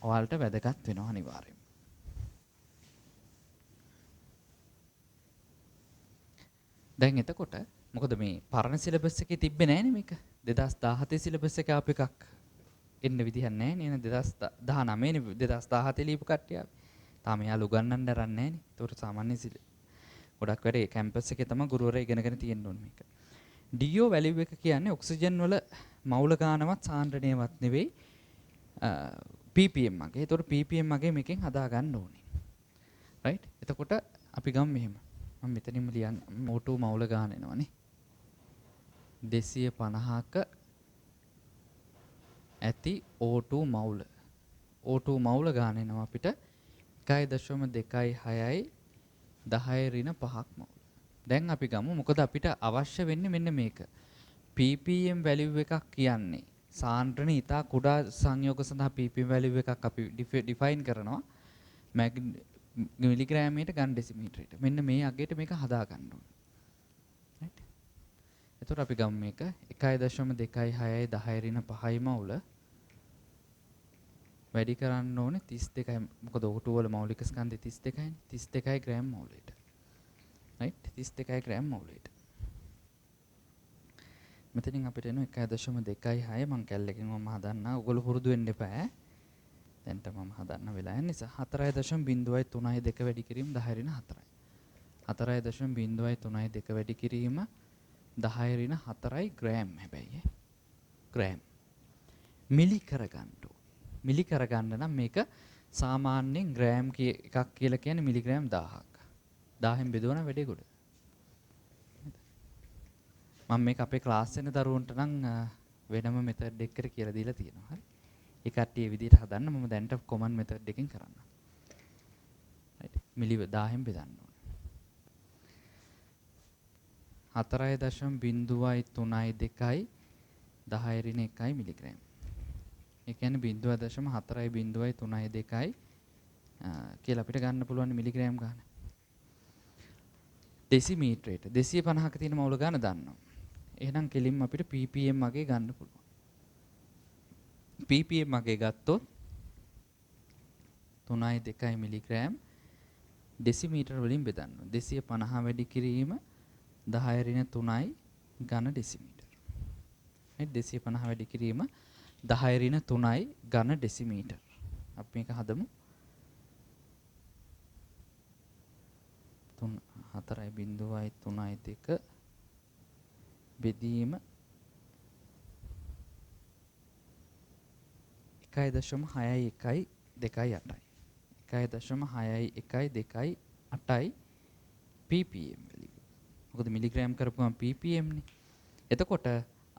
ඔයාලට වැදගත් වෙනවා අනිවාර්යයෙන්. දැන් එතකොට මොකද මේ පරණ සිලබස් එකේ තිබ්බේ නෑනේ මේක. 2017 සිලබස් එකේ ආපු එකක් එන්න විදිහක් නෑ නේද? 2019 නේ 2017 ලියපු කට්ටිය. තාම යාළු උගන්නන්න දරන්නේ නෑනේ. ඒතකොට සාමාන්‍ය ගොඩක් වැඩේ කැම්පස් එකේ තමයි ගුරුවරයා ඉගෙනගෙන තියෙන්න ඕනේ මේක. DO වැලියු එක කියන්නේ ඔක්සිජන් වල මවුල ගානවත් සාන්ද්‍රණයවත් නෙවෙයි ppm මගේ. ඒතකොට ppm මගේ මේකෙන් හදා ගන්න ඕනේ. right? එතකොට අපි ගමු මෙහෙම. මම මෙතනින්ම ලියන්න O2 මවුල ගාන එනවනේ. 250ක ඇති O2 මවුල. O2 මවුල ගාන එනවා අපිට 1.26යි 10 ඍණ 5ක් මවුල. දැන් අපි ගමු මොකද අපිට අවශ්‍ය වෙන්නේ මෙන්න මේක. ppm වැලියු එකක් කියන්නේ සාන්ද්‍රණ ඉතා කුඩා සංයෝග සඳහා ppm වැලියු එකක් අපි ඩිෆයින් කරනවා. මිලිග්‍රෑමයට ගන්න ඩෙසිමීටරයට. මෙන්න මේ අගයට මේක හදා ගන්න ඕනේ. right? එතකොට අපි ගමු මේක 1.26යි 10 ඍණ 5යි මවුල වැඩි කරන්න ඕනේ 32යි. මොකද O2 වල මෞලික ස්කන්ධය 32යිනේ. 32යි ග්‍රෑම් මවුලයට. right? 32යි ග්‍රෑම් මවුලයට. මෙතනින් අපිට එන 1.26 මම කැල්ලකින් මම හදන්නා. ඔයගොල්ලෝ පුරුදු වෙන්න එපා. දැන්ට මම හදන්න වෙලා යන නිසා 4.032 වැඩි කිරීම 10 ඍණ 4යි. 4.032 වැඩි කිරීම 10 ඍණ 4යි ග්‍රෑම් හැබැයි ග්‍රෑම්. මිලි කරගන්න ඕනේ. මිලි කරගන්න නම් මේක සාමාන්‍යයෙන් ග්‍රෑම් එකක් කියලා කියන්නේ මිලිග්‍රෑම් 1000ක්. 1000න් බෙදුවනම් වැඩේ ගොඩ. මම මේක අපේ ක්ලාස් එකේ දරුවන්ට නම් වෙනම මෙතඩ් එකකට කියලා දීලා තියෙනවා. හරි. ඒ කට්ටිය විදිහට හදන්න මම දැන්ට කොමන් මෙතඩ් එකකින් කරන්න. right මිලි 1000න් බෙදන්න ඕනේ. 4.032යි 10 ඍණ 1යි මිලිග්‍රෑම්. ඒ කියන්නේ 0.432යි කියලා අපිට ගන්න පුළුවන් මිලිග්‍රෑම් ගන්න. ඩෙසිමීටරයට 250ක තියෙන මවුල ගන්න දන්නවා. එහෙනම් කෙලින්ම අපිට ppm වගේ ගන්න පුළුවන්. ppm වගේ ගත්තොත් 3.2 මිලිග්‍රෑම් ඩෙසිමීටර වලින් බෙදන්න. 250 වැඩි කිරීම 10 ඍණ 3යි ඝන ඩෙසිමීටර. right 250 වැඩි කිරීම 10 ඍණ 3යි ඝන ඩෙසිමීටර. අපි මේක හදමු. 4.032 බෙදීම 1.61යි 2.8යි. 1.61යි 2.8යි ppm වැලියු. මොකද මිලිග්‍රෑම් කරපුවම ppm නේ. එතකොට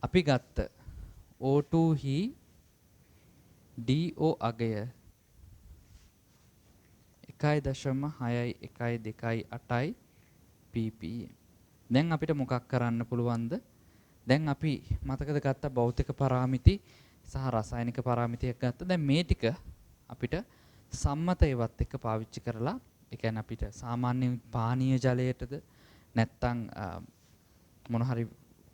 අපි ගත්ත O2 හි DO අගය 1.61228 ppm. දැන් අපිට මොකක් කරන්න පුළුවන්ද? දැන් අපි මතකද ගත්ත භෞතික පරාමිති සහ රසායනික පරාමිතියක් ගත්ත. දැන් මේ ටික අපිට සම්මත ඒවත් එක්ක පාවිච්චි කරලා, ඒ කියන්නේ අපිට සාමාන්‍ය පානීය ජලයටද නැත්නම් මොන හරි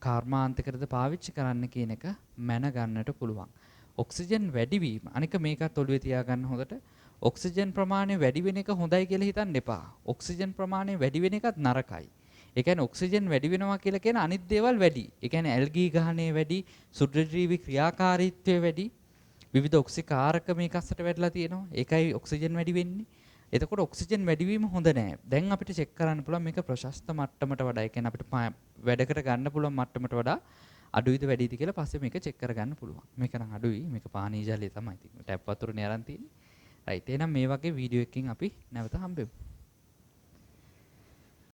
කර්මාන්තයකටද පාවිච්චි කරන්න කියන එක මැන ගන්නට පුළුවන්. ඔක්සිජන් වැඩිවීම, අනික මේකත් ඔළුවේ තියාගන්න හොඳට. ඔක්සිජන් ප්‍රමාණය වැඩි වෙන එක හොඳයි කියලා හිතන්න එපා. ඔක්සිජන් ප්‍රමාණය වැඩි වෙන එකත් නරකයි. ඒ කියන්නේ ඔක්සිජන් වැඩි වෙනවා කියලා කියන අනිත් දේවල් වැඩි. ඒ කියන්නේ ඇල්ගී ගහණය වැඩි, සුද්ධජීවි ක්‍රියාකාරීත්වය වැඩි, විවිධ ඔක්සිකාරක මේකස්සට වැඩිලා තියෙනවා. ඒකයි ඔක්සිජන් වැඩි වෙන්නේ. එතකොට ඔක්සිජන් වැඩිවීම හොඳ නෑ. දැන් අපිට චෙක් කරන්න පුළුවන් මේක ප්‍රශස්ත මට්ටමට වඩා, ඒ කියන්නේ අපිට වැඩකට ගන්න පුළුවන් මට්ටමට වඩා අඩුයිද වැඩිද කියලා පස්සේ මේක චෙක් කරගන්න පුළුවන්. මේක නම් අඩුයි. මේක පානීය ජලය තමයි. ඉතින් ටැප් වතුරනේ අරන් තියෙන්නේ. රයිට්. එහෙනම් මේ වගේ වීඩියෝ එකකින් අපි නැවත හම්බෙමු.